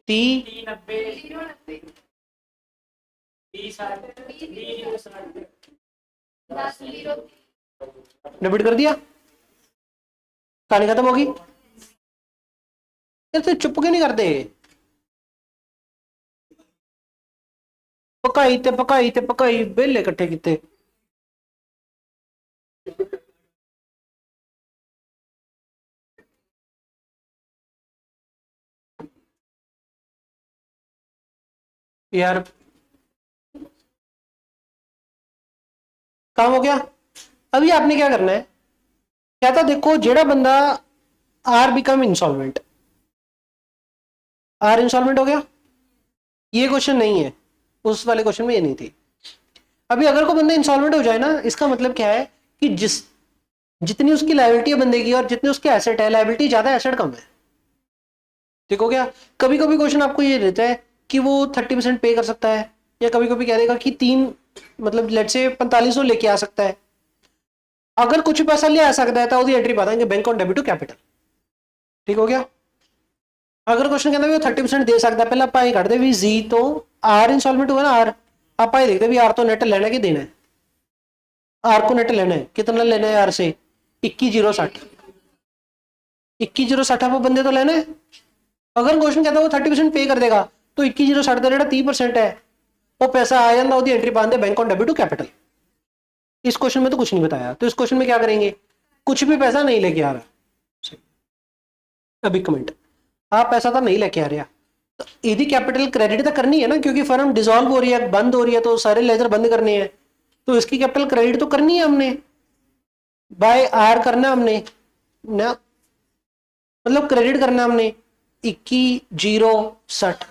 टी 10 डेबिट कर दिया, कहानी खत्म होगी। यार तो चुप क्यों नहीं करते? पकाई बेले इकट्ठे किते। यार काम हो गया। अभी आपने क्या करना है, क्या था देखो, जेड़ा बंदा R become insolvent, R insolvent हो गया, ये क्वेश्चन नहीं है, उस वाले क्वेश्चन में ये नहीं थी। अभी अगर कोई बंदा इंसॉल्वेंट हो जाए ना, इसका मतलब क्या है कि जितनी उसकी लायबिलिटी है बंदे की और जितने उसके एसेट है, लायबिलिटी ज्यादा एसेट कम है। देखो क्या, कभी कभी क्वेश्चन आपको ये रहता है कि वो 30% पे कर सकता है, या कभी कभी कह देगा कि 3 मतलब लेट से 4500 लेके आ सकता है। अगर कुछ पैसा ले आ सकता है तो उसकी एंट्री पा देंगे bank on debit to capital. ठीक हो गया। अगर क्वेश्चन कहता है 30% दे सकता है, पहले आप ये काट दे भी जी, तो आर इंस्टॉलमेंट हुआ ना, आर आप ये देखते भी आर तो नेट लेना है कि देना है। आर को नेट लेना है, कितना लेना है आर से? 21,060 21,060 आप बंदे तो लेना है। अगर क्वेश्चन कहता है वो 30% पे कर देगा तो 21,060 का जेड़ा 30% है वो पैसा आ जाता, उसकी एंट्री पा दे bank on debit to capital. इस क्वेश्चन में तो कुछ नहीं बताया, तो इस क्वेश्चन में क्या करेंगे, कुछ भी पैसा नहीं लेके आ रहा। अभी कमेंट, आप पैसा तो नहीं लेके आ रहा, तो यदि कैपिटल क्रेडिट तो करनी है ना, क्योंकि फर्म डिसॉल्व हो रही है, बंद हो रही है, तो सारे लेजर बंद करने हैं, तो इसकी कैपिटल क्रेडिट तो करनी है हमने, बाय आर करना हमने ना, मतलब क्रेडिट करना हमने 21,060।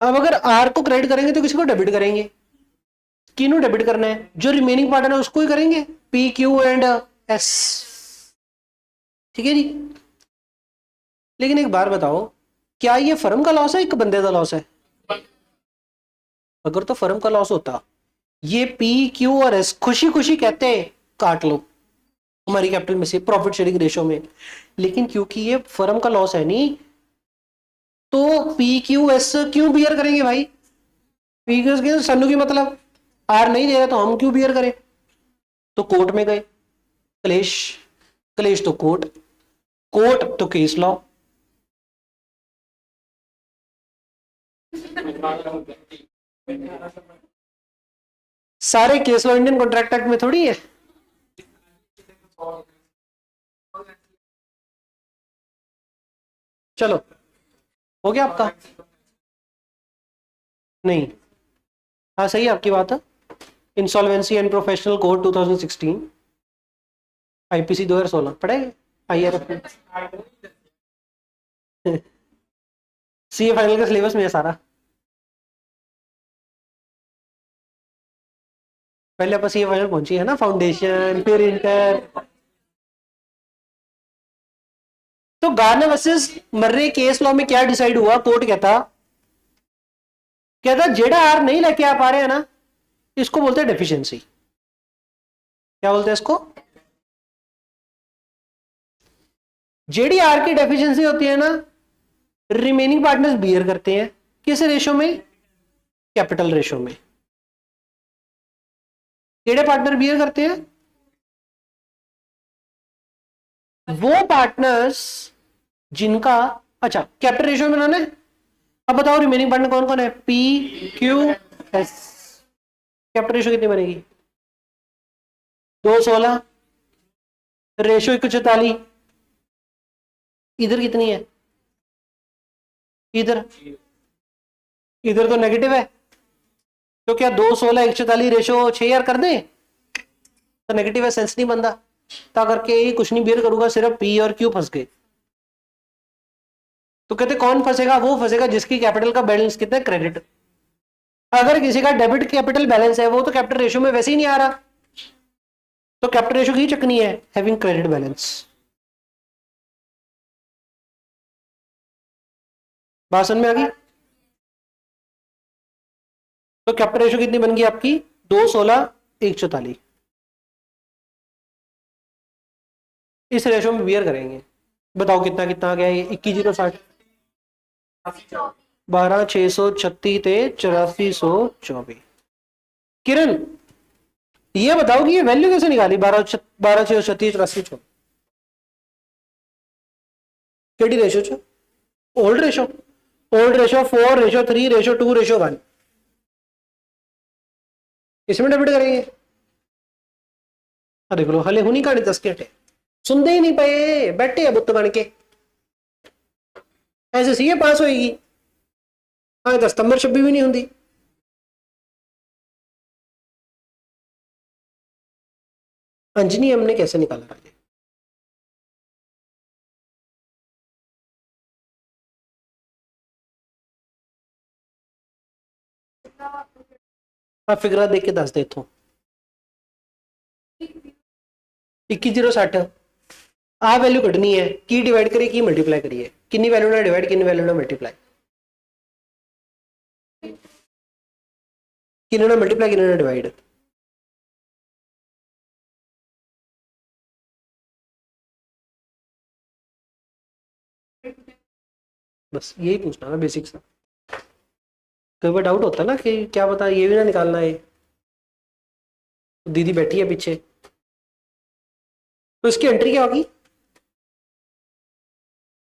अब अगर आर को क्रेडिट करेंगे तो किसी को डेबिट करेंगे, किन्हों डेबिट करना है, जो रिमेनिंग पार्ट है उसको ही करेंगे, पी क्यू एंड एस। ठीक है जी। लेकिन एक बार बताओ, क्या ये फर्म का लॉस है, एक बंदे का लॉस है? अगर तो फर्म का लॉस होता, ये पी क्यू और एस खुशी खुशी कहते काट लो हमारी कैपिटल में से प्रॉफिट शेयरिंग रेशियो में, लेकिन क्योंकि ये फर्म का लॉस है नहीं, तो पी क्यू एस क्यों बियर करेंगे भाई? पी क्यू एस सन्नू की मतलब आर नहीं दे रहा तो हम क्यों बियर करें? तो कोर्ट में गए, क्लेश, क्लेश तो कोर्ट, कोर्ट तो केस लॉ। सारे case law Indian contract act में थोड़ी है। चलो हो गया आपका? नहीं, हाँ सही है आपकी बात है। Insolvency and professional code 2016, IPC 2016 पढ़े, आईआरएफ सीए फाइनल का सिलेबस में है सारा। पहले बस ये फाइनल पहुंची है ना, फाउंडेशन फिर इंटर। तो गार्नर वर्सेस मर्रे केस लॉ में क्या डिसाइड हुआ? कोर्ट कहता जेड़ा आर नहीं लेके आ पा रहे हैं ना, इसको बोलते हैं डेफिशिएंसी। क्या बोलते हैं इसको? जेडी आर की डेफिशिएंसी होती है ना, रिमेनिंग पार्टनर्स बियर करते हैं किस रेशो में? कैपिटल रेशो में। केड़े पार्टनर बियर करते हैं? वो पार्टनर्स जिनका, अच्छा कैपिटल रेशो में बनाना है। अब बताओ रिमेनिंग पार्टनर कौन कौन है? P Q S. Capital ratio कितनी बनेगी? 216। रेशो 144। इधर कितनी है? इधर इधर तो नेगेटिव है, तो क्या 216 144 रेशो 6 यार कर दें? तो नेगेटिव है, सेंस नहीं बनता, ता करके कुछ नहीं बियर करूंगा, सिर्फ पी और क्यू फंस गए। तो कहते कौन फंसेगा? वो फंसेगा जिसकी कैपिटल का बैलेंस कितना है? क्रेडिट। अगर किसी का डेबिट कैपिटल बैलेंस है, वो तो कैपिटल रेशो में वैसे ही नहीं आ रहा, तो कैपिटल रेशो की चकनी है हैविंग क्रेडिट बैलेंस। बात समझ में आ गई? तो कैपिटल रेशो कितनी बन गई आपकी? 216 144। इस रेशो में बियर करेंगे। बताओ कितना कितना आ गया ये? 21,060 12,636 ते 8424। किरण ये बताओ कि ये वैल्यू कैसे निकाली? 12,636 84। केडी रेशो छ? Old ratio. Old ratio 4 ratio 3 ratio 2 ratio 1। इसमें डेबिट करेंगे। देख लो हले हुनी कहानी 10 घंटे सुनते ही नहीं पे, बैठे है बुत बन के। ऐसे सीए पास होएगी, हाँ 10 सितंबर छब्बी भी नहीं होंगी। अंजनी हमने कैसे निकाला राजे? आप फिगर देख के दस दे इथों। 21,060 आ वैल्यू कटनी है, की डिवाइड करिए की मल्टीप्लाई करिए, कितनी वैल्यू ना डिवाइड कितनी वैल्यू ना मल्टीप्लाई, कितने ना मल्टीप्लाई कितने ना डिवाइड। बस यही पूछना था बेसिक सा। कई बार डाउट होता है ना कि क्या पता ये भी ना निकालना है। दीदी बैठी है पीछे, तो इसकी एंट्री क्या होगी?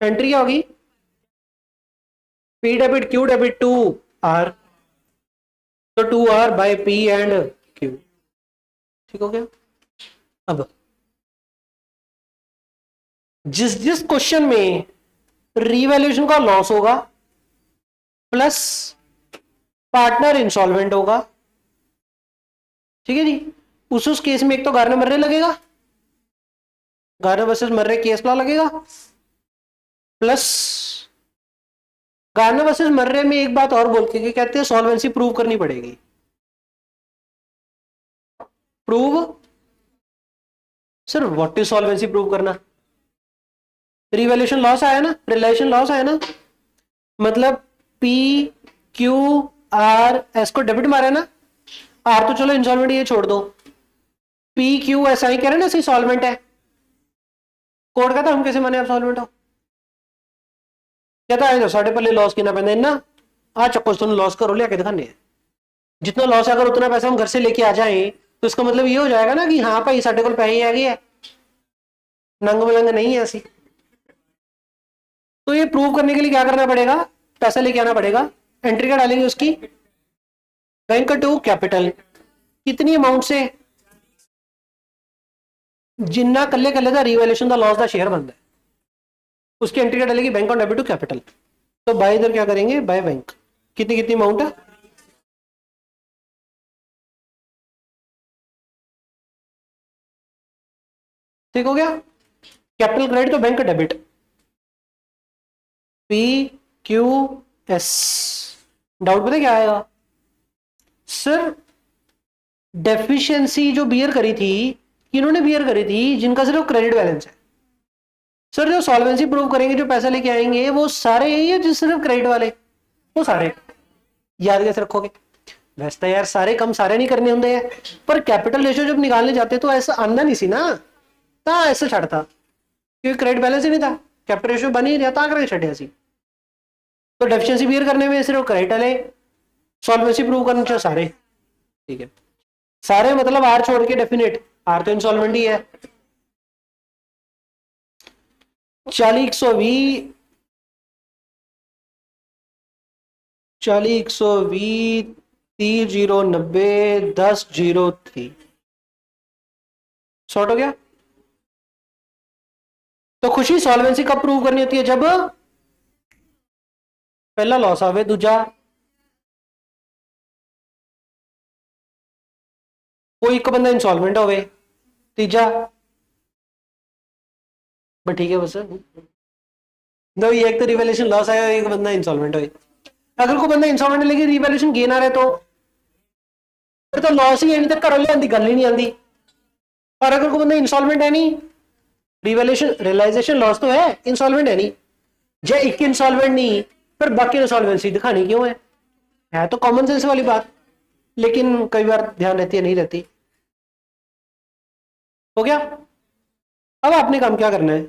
एंट्री क्या होगी? P debit Q debit to R, तो 2R by P and Q. ठीक हो गया? अब जिस जिस क्वेश्चन में रीवैल्यूएशन का लॉस होगा प्लस पार्टनर इंसॉल्वेंट होगा, ठीक है जी, उस केस में एक तो गार्नर मर्रे लगेगा, गार्नर वर्सेस मर्रे केस लॉ लगेगा, प्लस गार्नर वर्सेस मर्रे में एक बात और बोल के कहते हैं सॉल्वेंसी प्रूव करनी पड़ेगी। Prove sir what is solvency prove करना? रिवैल्यूएशन लॉस आया ना, रिलेशन लॉस आया ना, मतलब पी क्यू आर एस को डेबिट मारा ना, आर तो चलो इंसॉल्वेंट ये छोड़ दो, पी क्यू एस आई कह रहे ना सॉल्वेंट है। कोड कहता हम कैसे माने आप सॉल्वेंट हो? कहता है साढ़े पहले लॉस कितना पैदा ना, आ चक्को तुम लॉस करो लिया के दिखाने हैं, जितना लॉस है अगर उतना पैसा हम घर से लेके आ जाए तो इसका मतलब ये हो जाएगा ना कि हाँ भाई साढ़े को पैसे आ गए, नंग मलंग नहीं है ऐसी। तो ये प्रूव करने के लिए क्या करना पड़ेगा? पैसा लेके आना पड़ेगा। एंट्री क्या डालेंगे उसकी? बैंक टू कैपिटल, कितनी अमाउंट से? जिन्ना कल्ले कल्ले का रिवैल्यूएशन का लॉस का शेयर बनता है, उसकी एंट्री क्या डालेगी? Bank on debit to capital. तो बाय इधर क्या करेंगे? By bank. कितनी कितनी अमाउंट है? ठीक हो गया? कैपिटल क्रेडिट तो bank debit, P Q S. Doubt पता क्या आएगा? सर डेफिशिएंसी जो बियर करी थी, इन्होंने बियर करी थी जिनका सिर्फ क्रेडिट बैलेंस है। सर जो सॉल्वेंसी प्रूव करेंगे, जो पैसा लेके आएंगे, वो सारे यही है जो सिर्फ क्रेडिट वाले, वो सारे याद कैसे रखोगे? वैसे तो यार सारे कम सारे नहीं करने होंगे हैं, पर कैपिटल रेशियो जब निकालने जाते तो ऐसा आंदा नहीं सी ना, ता ऐसे छड़ता क्योंकि क्रेडिट बैलेंस ही नहीं था, कैपिटल रेशियो बन ही रहा था, करके छड़िया सी। तो डेफिशिएंसी बियर करने में सिर्फ क्रेडिट वाले, सॉल्वेंसी प्रूव करने चाहिए सारे। ठीक है, सारे मतलब आर छोड़ के डेफिनेट, आर तो इंसॉल्वेंट ही है। 40 120 30 0 90 10 0 3 शॉर्ट हो गया। तो खुशी सॉल्वेंसी कब प्रूव करनी होती है? जब पहला लॉस आवे, दूजा कोई एक बंदा इंसॉल्वेंट होवे, तीजा बस ठीक है बस दो, ये एक तो रिवैल्यूएशन लॉस आया, एक बंदा इंसॉल्वेंट हो। अगर कोई बंदा इंसॉल्वेंट है लेकिन रिवैल्यूएशन गेन आ रहा है तो फिर तो लॉस ही है, नहीं तो घरों लिया गल ही नहीं आती। और अगर कोई बंदा इंसॉल्वेंट है नहीं, रिवैल्यूएशन रियलाइजेशन लॉस तो है, इंसॉल्वेंट है नहीं, जे एक इंसॉल्वेंट नहीं फिर बाकी इंसॉल्वेंसी दिखानी क्यों है तो कॉमन सेंस वाली बात, लेकिन कई बार ध्यान रहती है नहीं रहती। हो गया। अब आपने काम क्या करना है?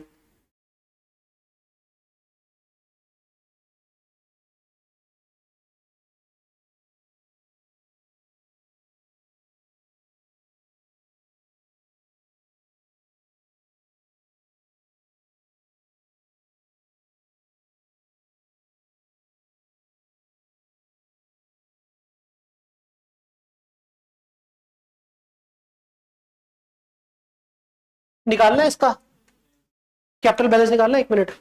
निकालना है इसका कैपिटल बैलेंस, निकालना है, 1 मिनट।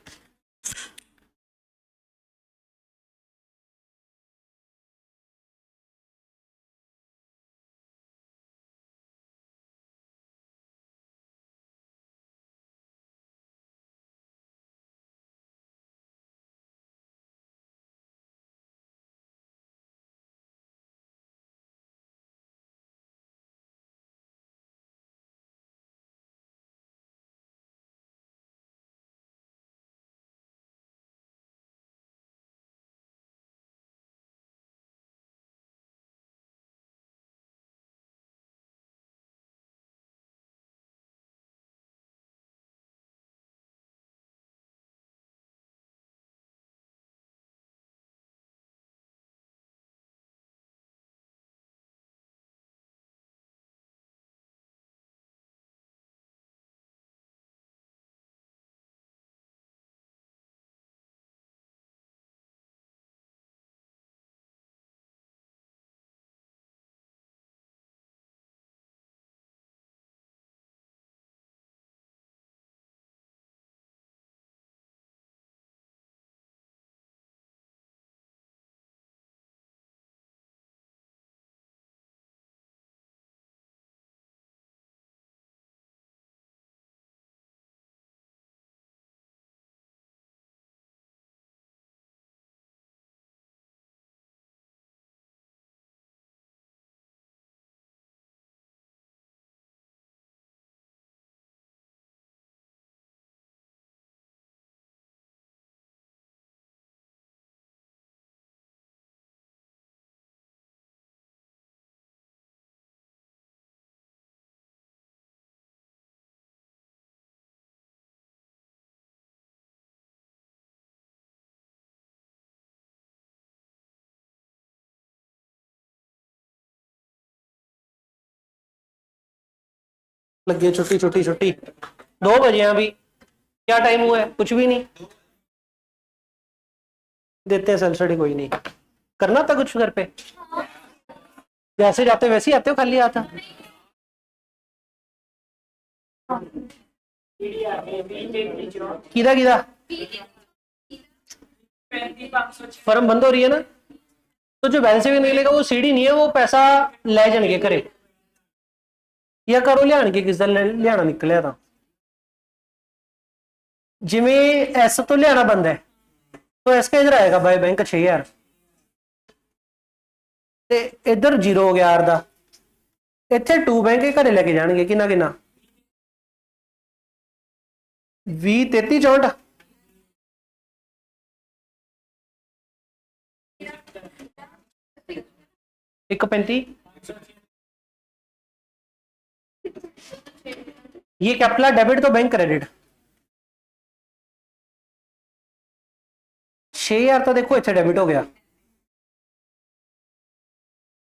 लग गई छुट्टी छुट्टी छुट्टी, 2 बजे अभी, क्या टाइम हुआ है? कुछ भी नहीं, देते हैं सेल्फ स्टडी, कोई नहीं करना था कुछ घर पे, जैसे जाते वैसे ही आते हो, खाली आता। किदा किदा फर्म बंद हो रही है ना, तो जो बैलेंस भी निकलेगा वो सीडी नहीं है, वो पैसा ले जाएंगे करे या करो लिया किस दिन लिया निकलिया था, जिमें ऐसा तो लिया बंद है तो इसका इधर आएगा बाय बैंक 6000 इधर 0 हो गया आर दा, इतने टू बैंक के घरे लेके जाएंगे कि ना भी 33 64 135 ये कैपिटल डेबिट तो बैंक क्रेडिट 6000 तो देखो इतने डेबिट हो गया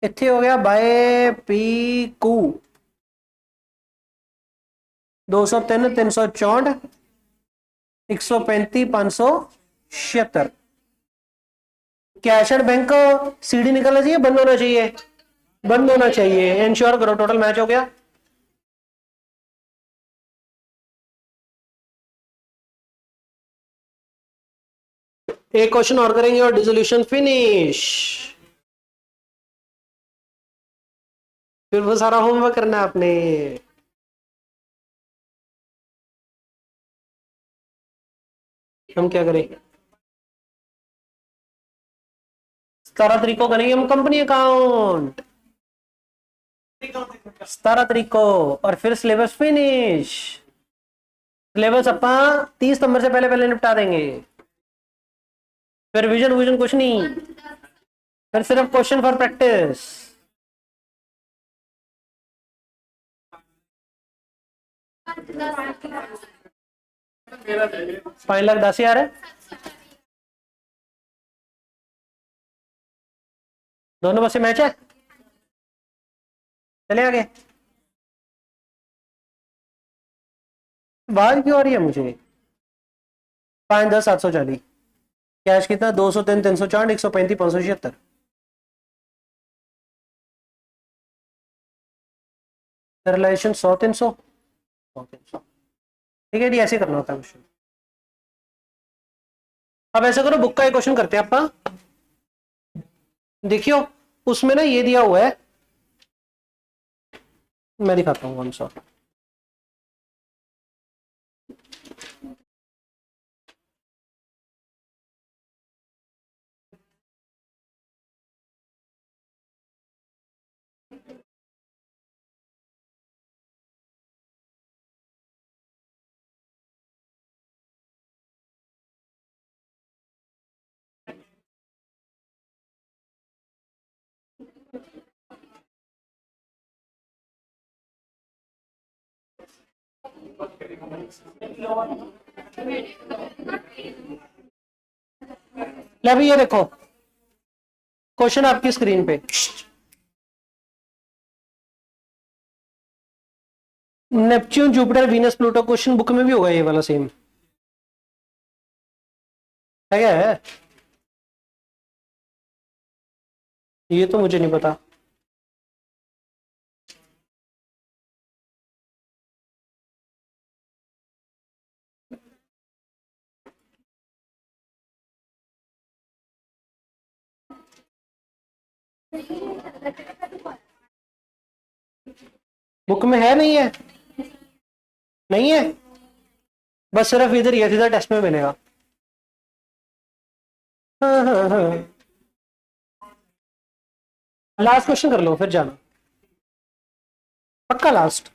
इतने हो गया by P Q 203 364 135 576 cash and bank CD निकलना चाहिए बंद होना चाहिए बंद होना चाहिए इंश्योर करो टोटल मैच हो गया एक क्वेश्चन और करेंगे और डिसोल्यूशन फिनिश फिर वो सारा होमवर्क करना है आपने हम क्या करें 17 तारीख को करेंगे हम कंपनी अकाउंट 17 तारीख को और फिर सिलेबस फिनिश सिलेबस अपना 30 सितंबर से पहले पहले निपटा देंगे फिर विजन विजन कुछ नहीं फिर सिर्फ क्वेश्चन फॉर प्रैक्टिस 5,10,000 है दोनों बस से मैच है चले आगे आवाज क्यों आ रही है मुझे 5, 10, 740 कैश कितना 203 304 135 576 रिलेशन 100 300 ठीक है जी ऐसे करना होता है क्वेश्चन अब ऐसा करो बुक का एक क्वेश्चन करते हैं आप देखियो उसमें ना ये दिया हुआ है मैं दिखाता हूँ कौन सा ले भी ये देखो क्वेश्चन आपकी स्क्रीन पे Neptune Jupiter Venus Pluto question book में भी होगा ये वाला सेम है क्या है ये तो मुझे नहीं पता बुक में है नहीं है नहीं है बस सिर्फ इधर ही है सीधा टेस्ट में मिलेगा हाँ लास्ट क्वेश्चन कर लो फिर जाना पक्का लास्ट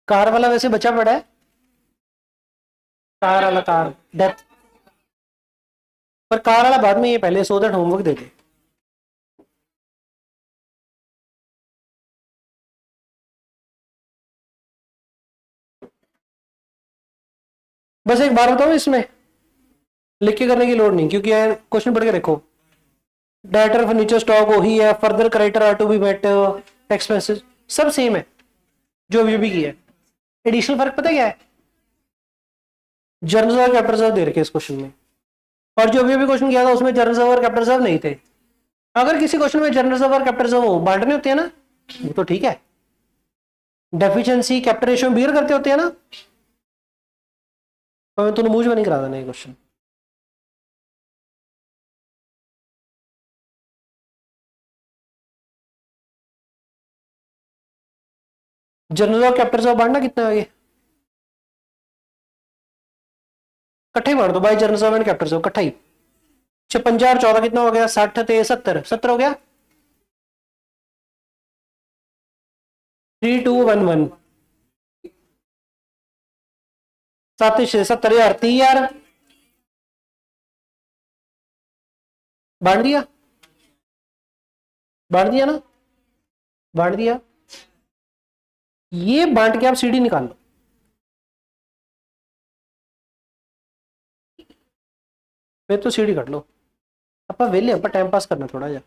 कार वाला वैसे बचा पड़ा है कार वाला कार डेथ पर कार वाला बाद में ये पहले सो दैट होमवर्क दे दे बस एक बार बताओ इसमें लिख के करने की लोड नहीं क्योंकि यार क्वेश्चन पढ़ के देखो डायरेक्टर फर्नीचर स्टॉक वही है further criteria are to be met expenses सब सेम है जो अभी भी किया है एडिशनल फर्क पता क्या है जर्नल और कैपिटल रिजर्व दे रखे इस क्वेश्चन में और जो अभी क्वेश्चन किया था उसमें जर्नल रिजर्व और कैपिटल रिजर्व नहीं थे अगर किसी क्वेश्चन में जर्नल रिजर्व और कैपिटल रिजर्व बांटने होते हैं ना वो तो ठीक है डेफिशिएंसी कैपिटल रेशियो बियर करते होते हैं ना तो मैं मुझे नहीं करा देना ये क्वेश्चन जर्नल और कैपिटल रिजर्व बांटना कितना है ये इकट्ठे ही बांट दो by journal reserve and capital reserve इकट्ठा ही 56 और 14 कितना हो गया 60 ते 70 70 हो गया 3211 70,000 30,000 बांट दिया ना, बांट दिया। ये बांट के आप सीडी निकाल लो। फिर तो सीडी कट लो। अपा वेले अपा टाइम पास करना थोड़ा जा।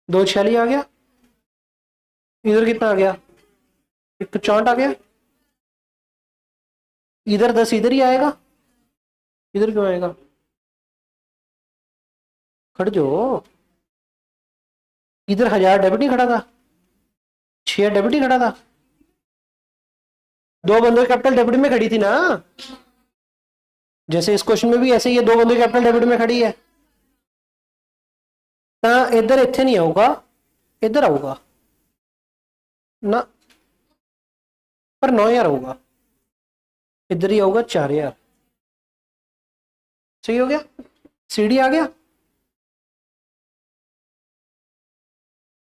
246 आ गया, इधर कितना आ गया, 164 आ गया, इधर 10 इधर ही आएगा, इधर क्यों आएगा, खड़ जो, इधर 1000 डेबिट नहीं खड़ा था, 6 डेबिट ही खड़ा था, दो बंदों कैपिटल डेबिट में खड़ी थी ना, जैसे इस क्वेश्चन में भी ऐसे ही है, दो बंदों कैपिटल डेबिट में खड़ी है ना, इधर इतने नहीं आऊगा, इधर आऊगा ना, पर 9,000 होगा, इधर ही आऊगा 4,000। सही हो गया, सीडी आ गया।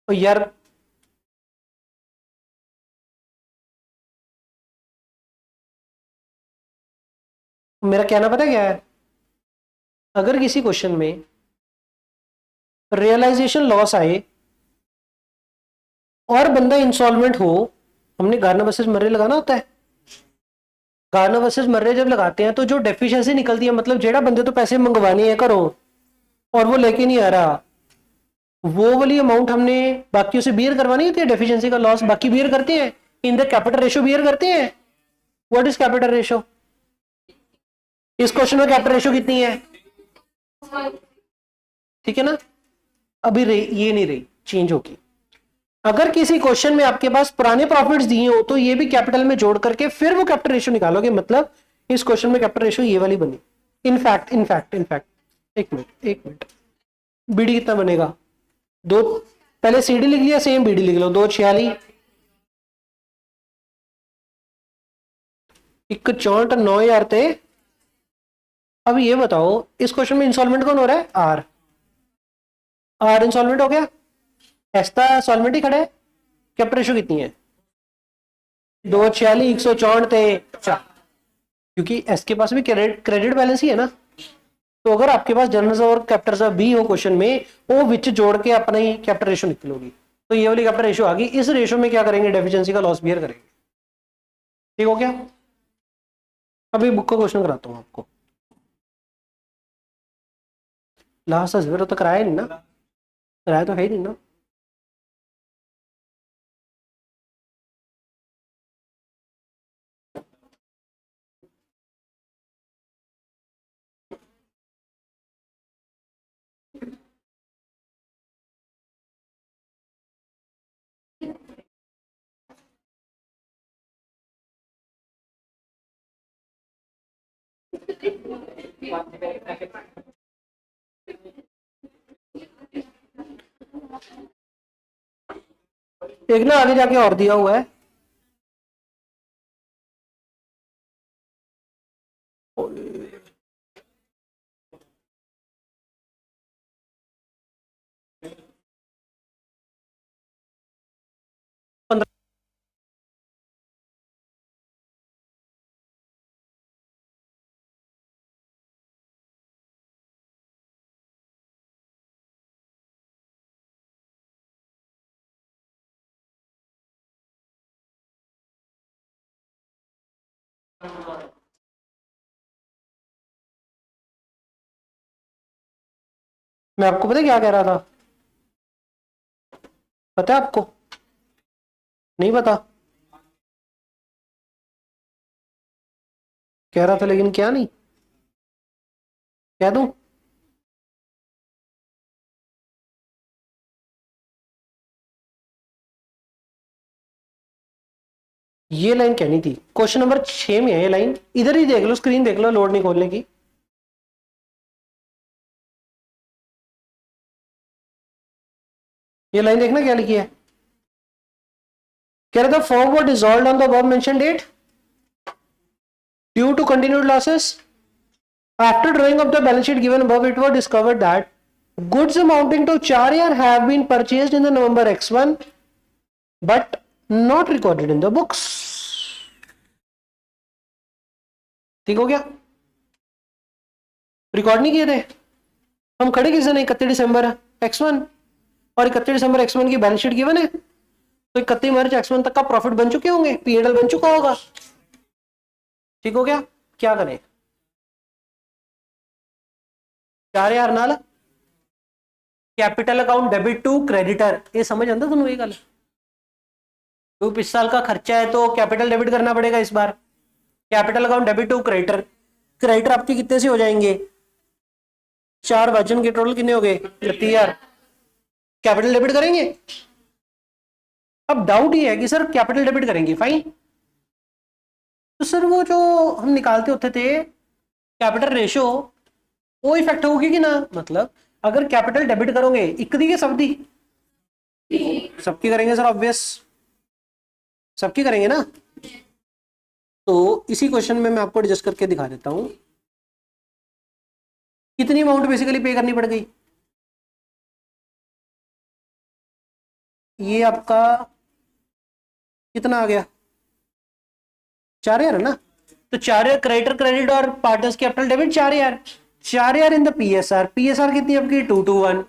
और यार मेरा कहना पता क्या है, अगर किसी क्वेश्चन में रियलाइजेशन लॉस आए और बंदा इंसॉल्वेंट हो, हमने गार्नर वर्सेस मर्रे लगाना होता है। गार्नर वर्सेस मर्रे जब लगाते हैं तो जो डेफिशिएंसी निकलती है, मतलब जेड़ा बंदे तो पैसे मंगवाने हैं करो और वो लेके नहीं आ रहा, वो वाली अमाउंट हमने बाकियों से बियर करवानी होती है। डेफिशिएंसी का लॉस बाकी बियर करते हैं, in the capital ratio bear करते हैं। What is capital ratio? इस क्वेश्चन में कैपिटल रेशियो कितनी है, ठीक है ना, अभी ये नहीं रही, चेंज होगी। अगर किसी क्वेश्चन में आपके पास पुराने प्रॉफिट्स दिए हो तो ये भी कैपिटल में जोड़ करके फिर वो कैपिटल रेशियो निकालोगे, मतलब इस क्वेश्चन में कैपिटल रेशियो ये वाली बनी। इनफैक्ट एक मिनट बीडी कितना बनेगा, दो, पहले सीडी लिख लिया, सेम बीडी लिख लो, 246 164 9,000 थे। अब ये बताओ इस क्वेश्चन में इंस्टॉलमेंट कौन हो रहा है, आर इंस्टॉलमेंट हो गया, एस्ता सॉल्वेंट ही खड़ा है। कैपिटल रेशियो कितनी है, 246 164 थे, क्योंकि एस के पास भी क्रेडिट बैलेंस ही है ना, तो अगर आपके पास जनरल और कैपिटल रिजर्व बी हो क्वेश्चन में, वो विच जोड़ के अपना ही कैपिटल रेशियो निकलोगी, तो ये वाली कैपिटल रेशियो आ गई। इस रेशियो में क्या करेंगे, डेफिशिएंसी का लॉस बियर करेंगे। ठीक हो गया। अभी बुक का क्वेश्चन कराता हूं आपको, लास्ट अजबर तो कराया नहीं ना, कराया तो है ही नहीं ना। एक ना आगे जाके और दिया हुआ है, मैं आपको पता क्या कह रहा था, पता है आपको, नहीं पता, कह रहा था लेकिन क्या नहीं कह दूं, ये लाइन कहनी थी, क्वेश्चन नंबर 6 में है ये लाइन, इधर ही देख लो, स्क्रीन देख लो, लोड नहीं खोलने की। ये लाइन देखना क्या लिखी है, कह रहा था firm were dissolved on the above mentioned date due to continued losses after drawing of the balance sheet given above, it was discovered that goods amounting to 4,000 have been purchased in the November X1 but not recorded in the books. ठीक हो गया, record नहीं किए थे हम, खड़े किस दिन 31 दिसंबर X1 और 31 दिसंबर X1 की बैलेंस शीट गिवन है, तो 31 मार्च X1 तक का प्रॉफिट बन चुके होंगे, P&L बन चुका होगा। ठीक हो गया, क्या करें 4,000 नाल capital account debit to creditor, ये समझ आता तुम ये गल, तो पिछले साल का खर्चा है तो कैपिटल डेबिट करना पड़ेगा इस बार, capital account debit to creditor, creditor आपके कितने से हो जाएंगे 4 वजन के टोटल कितने हो गए 30,000, कैपिटल डेबिट करेंगे। अब डाउट ये है कि सर कैपिटल डेबिट करेंगे फाइन, तो सर वो जो हम निकालते होते थे कैपिटल रेशो वो इफेक्ट होगी कि ना, मतलब अगर कैपिटल डेबिट करोगे एक दी के सब दी, सबकी करेंगे सर ऑब्वियस, सबकी करेंगे ना। तो इसी क्वेश्चन में मैं आपको एडजस्ट करके दिखा देता हूं कितनी अमाउंट बेसिकली पे करनी पड़ गई। ये आपका कितना आ गया 4,000 है ना, तो 4,000 क्रेडिटर क्रेडिट और partners capital debit 4,000 in the PSR, PSR कितनी आपकी 221,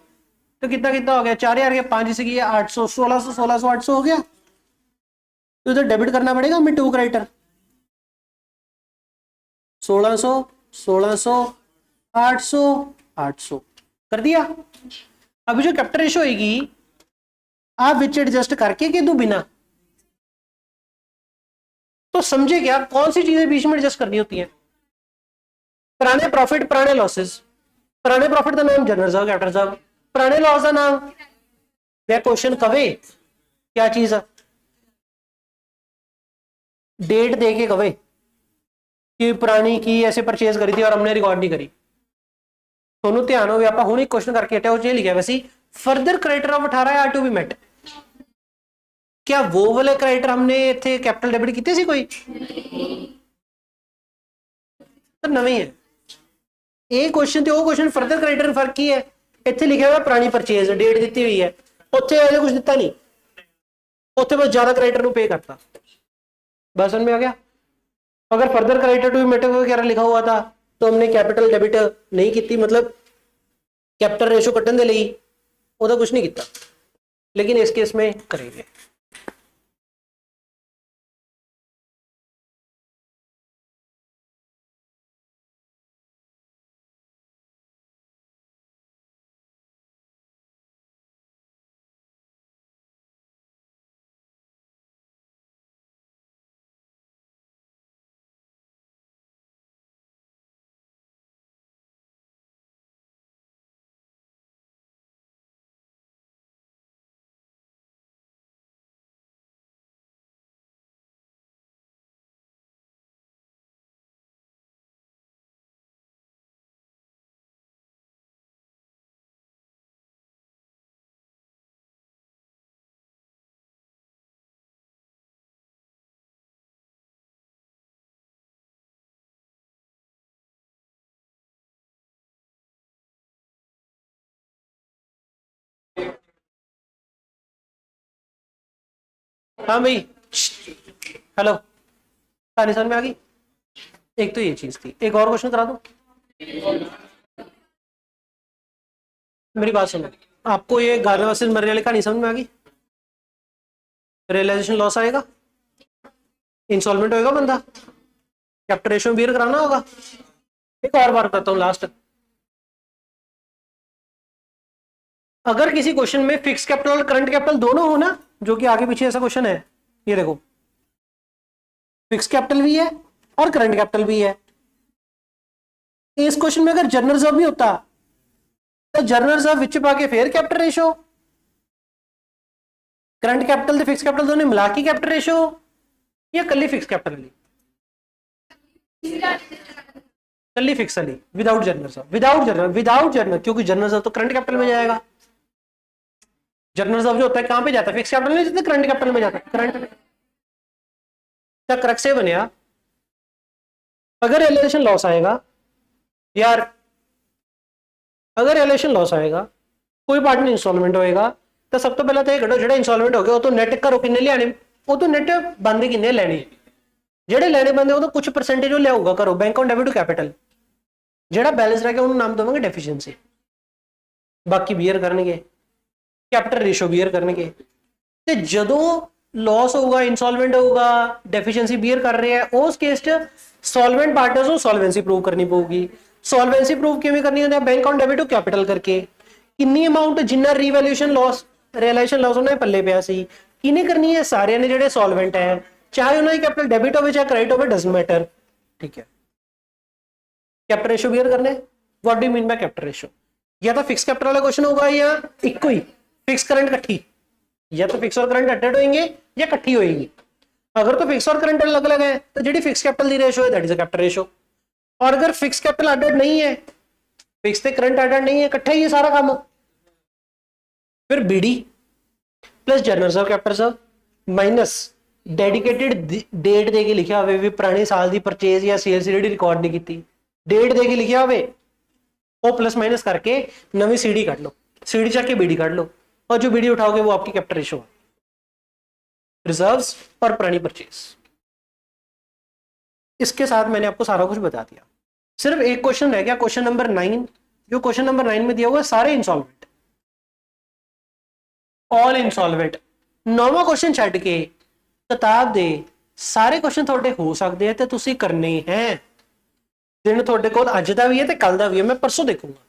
तो कितना कितना हो गया 4,000 के 5 से किया 800, 1600 1600 800 हो गया, तो इधर डेबिट करना पड़ेगा हमें 2 क्रेडिटर 1600 1600 800 800 कर दिया। अभी जो कैपिटल रेशो होगी आप विच एडजस्ट करके के दो बिना, तो समझे क्या कौन सी चीजें बीच में एडजस्ट करनी होती है, पुराने प्रॉफिट पुराने लॉसेस, पुराने प्रॉफिट का नाम जनरल रिजर्व कैपिटल रिजर्व, पुराने लॉस का नाम वह क्वेश्चन कवे क्या चीज है डेट दे के कवे कि पुरानी की ऐसे परचेज करी थी और हमने रिकॉर्ड नहीं करी, दोनों ध्यान हो आप हूं क्वेश्चन करके हटे हो लिखा वैसे further creditor of 18 are to be met, क्या वो वाले क्रेडिटर हमने इतने कैपिटल डेबिट किए सी कोई तो नवे है ਇਹ क्वेश्चन ਤੇ ਉਹ क्वेश्चन फर्दर क्रेडिटर फर्क की है, ਇੱਥੇ ਲਿਖਿਆ ਹੋਇਆ ਪੁਰਾਣੀ ਪਰਚੇਜ਼ ਡੇਟ ਦਿੱਤੀ ਹੋਈ ਹੈ, ਉੱਥੇ ऐसे कुछ ਦਿੱਤਾ नहीं, ਉੱਥੇ बस ज्यादा क्रेडिटर ਨੂੰ पे करता, बस समझ में आ गया। अगर further creditor to be met वगैरह लिखा हुआ था तो हमने कैपिटल डेबिट नहीं की, मतलब कैपिटल रेशो कटन के लिए ਉਹਦਾ कुछ नहीं किया, लेकिन इस केस में करेंगे। हाँ भाई हेलो, कहानी समझ में आ गई। एक तो ये चीज थी, एक और क्वेश्चन करा दो, मेरी बात सुनो, आपको ये गार्डन वर्सेस मर्रे वाली कहानी समझ में आ गई, रियलाइजेशन लॉस आएगा, इंस्टॉलमेंट होएगा बंदा, कैपिटल रेशियो बियर कराना होगा। एक और बार करता हूँ लास्ट, अगर किसी क्वेश्चन में फिक्स कैपिटल और करंट कैपिटल दोनों हो ना, जो कि आगे पीछे ऐसा क्वेश्चन है, ये देखो फिक्स कैपिटल भी है और करंट कैपिटल भी है, इस क्वेश्चन में अगर जनरल रिजर्व भी होता तो जनरल रिजर्व विच पाके फिर कैपिटल रेशो, करंट कैपिटल ते फिक्स कैपिटल दोनों मिला के कैपिटल रेशो, या कल्ली फिक्स कैपिटल वाली, कल्ली फिक्स वाली without general reserve, without general, क्योंकि जनरल रिजर्व तो करंट कैपिटल में जाएगा, जनरल रिजर्व जो होता है कहां पे जाता है फिक्स कैपिटल में, जितने करंट कैपिटल में जाता है, करंट में क्या करक से बनया, अगर रियलाइजेशन लॉस आएगा यार, अगर रियलाइजेशन लॉस आएगा कोई पार्टनर इंस्टॉलमेंट होएगा तो सब तो पहले तो ये करो जो इंस्टॉलमेंट हो गया वो तो नेट करो किन्ने लियाने, वो तो नेट बंदे किन्ने लेने, ਜਿਹੜੇ ਲੈਣੇ ਬੰਦੇ ਉਹ ਤਾਂ ਕੁਝ ਪਰਸੈਂਟੇਜ ਉਹ ਲਿਆਊਗਾ ਘਰੋਂ bank on debit to capital, ਜਿਹੜਾ ਬੈਲੈਂਸ ਰਹਿ ਗਿਆ ਉਹਨੂੰ ਨਾਮ ਦੇਵਾਂਗੇ ਡੈਫੀਸ਼ੀਐਂਸੀ। ਬਾਕੀ ਬੀਅਰ ਕਰਨਗੇ, ਕੈਪੀਟਲ ਰੇਸ਼ੋ ਬੀਅਰ ਕਰਨਗੇ। ਤੇ ਜਦੋਂ ਲਾਸ ਹੋਊਗਾ, ਇਨਸੋਲਵੈਂਟ ਹੋਊਗਾ, ਡੈਫੀਸ਼ੀਐਂਸੀ ਬੀਅਰ ਕਰ ਰਿਹਾ ਹੈ, ਉਸ ਕੇਸ 'ਚ ਸੋਲਵੈਂਟ ਪਾਰਟਨਰਸ ਨੂੰ ਸੋਲਵੈਂਸੀ ਪ੍ਰੂਵ ਕਰਨੀ ਪਊਗੀ। ਸੋਲਵੈਂਸੀ ਪ੍ਰੂਵ ਕਿਵੇਂ ਕਰਨੀ ਹੁੰਦੀ ਹੈ? Bank on debit to capital ਕਰਕੇ। ਕਿੰਨੀ ਅਮਾਊਂਟ ਜਿੰਨਾ ਰੀਵੈਲਿਊਸ਼ਨ ਲਾਸ ਰਿਅਲਾਈਜੇਸ਼ਨ ਲਾਸ ਉਹਨਾਂ ਦੇ ਪੱਲੇ ਪਿਆ ਸੀ ਕਿਹਨੇ ਕਰਨੀ ਹੈ? ਸਾਰਿਆਂ ਨੇ ਜਿਹੜੇ ਸੋਲਵੈਂਟ ਹੈ, चाहे उन्होंने कैपिटल डेबिट हो चाहे क्रेडिट हो, डजंट मैटर। ठीक है, कैपिटल रेशियो क्लियर करने। What do you mean by capital ratio? या तो फिक्स कैपिटल वाला क्वेश्चन होगा या इको ही फिक्स करंट इकट्ठी, या तो फिक्स और करंट अटेड होंगे या इकट्ठी होएगी। अगर तो फिक्स और करंट अलग अलग है तो जी फिक्स कैपिटल की रेशियो है that is a capital ratio. और अगर फिक्स कैपिटल अटेड नहीं है, फिक्स ते करंट अटेड नहीं है, इकट्ठा ही है सारा काम, फिर BD plus general reserve capital reserve minus dedicated debt दे के लिखा हुए भी पुराने साल की परचेज या सेल्स ਜਿਹੜੀ रिकॉर्ड नहीं की, डेट दे के लिखा हुए वो प्लस माइनस करके नवी सीडी काट लो, सीडी चक के बीडी काट लो, और जो बीडी उठाओगे वो आपकी कैपिटल रेशियो है, रिजर्व्स और पुरानी परचेज। इसके साथ मैंने आपको सारा कुछ बता दिया। सिर्फ एक क्वेश्चन रह गया, क्वेश्चन नंबर 9। जो क्वेश्चन नंबर 9 में दिया हुआ है सारे इंसॉल्वेंट, ऑल इंसॉल्वेंट। 9वां क्वेश्चन छੱਡ के किताब दे सारे क्वेश्चन थोड़े हो सकते हैं तो तुसी करने हैं। दिन थोड़े को अज का भी है तो कल का भी है, मैं परसों देखूंगा।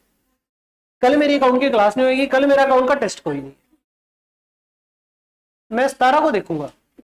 कल मेरी अकाउंट की क्लास नहीं होगी, कल मेरा अकाउंट का टेस्ट कोई नहीं, मैं 17 को देखूंगा।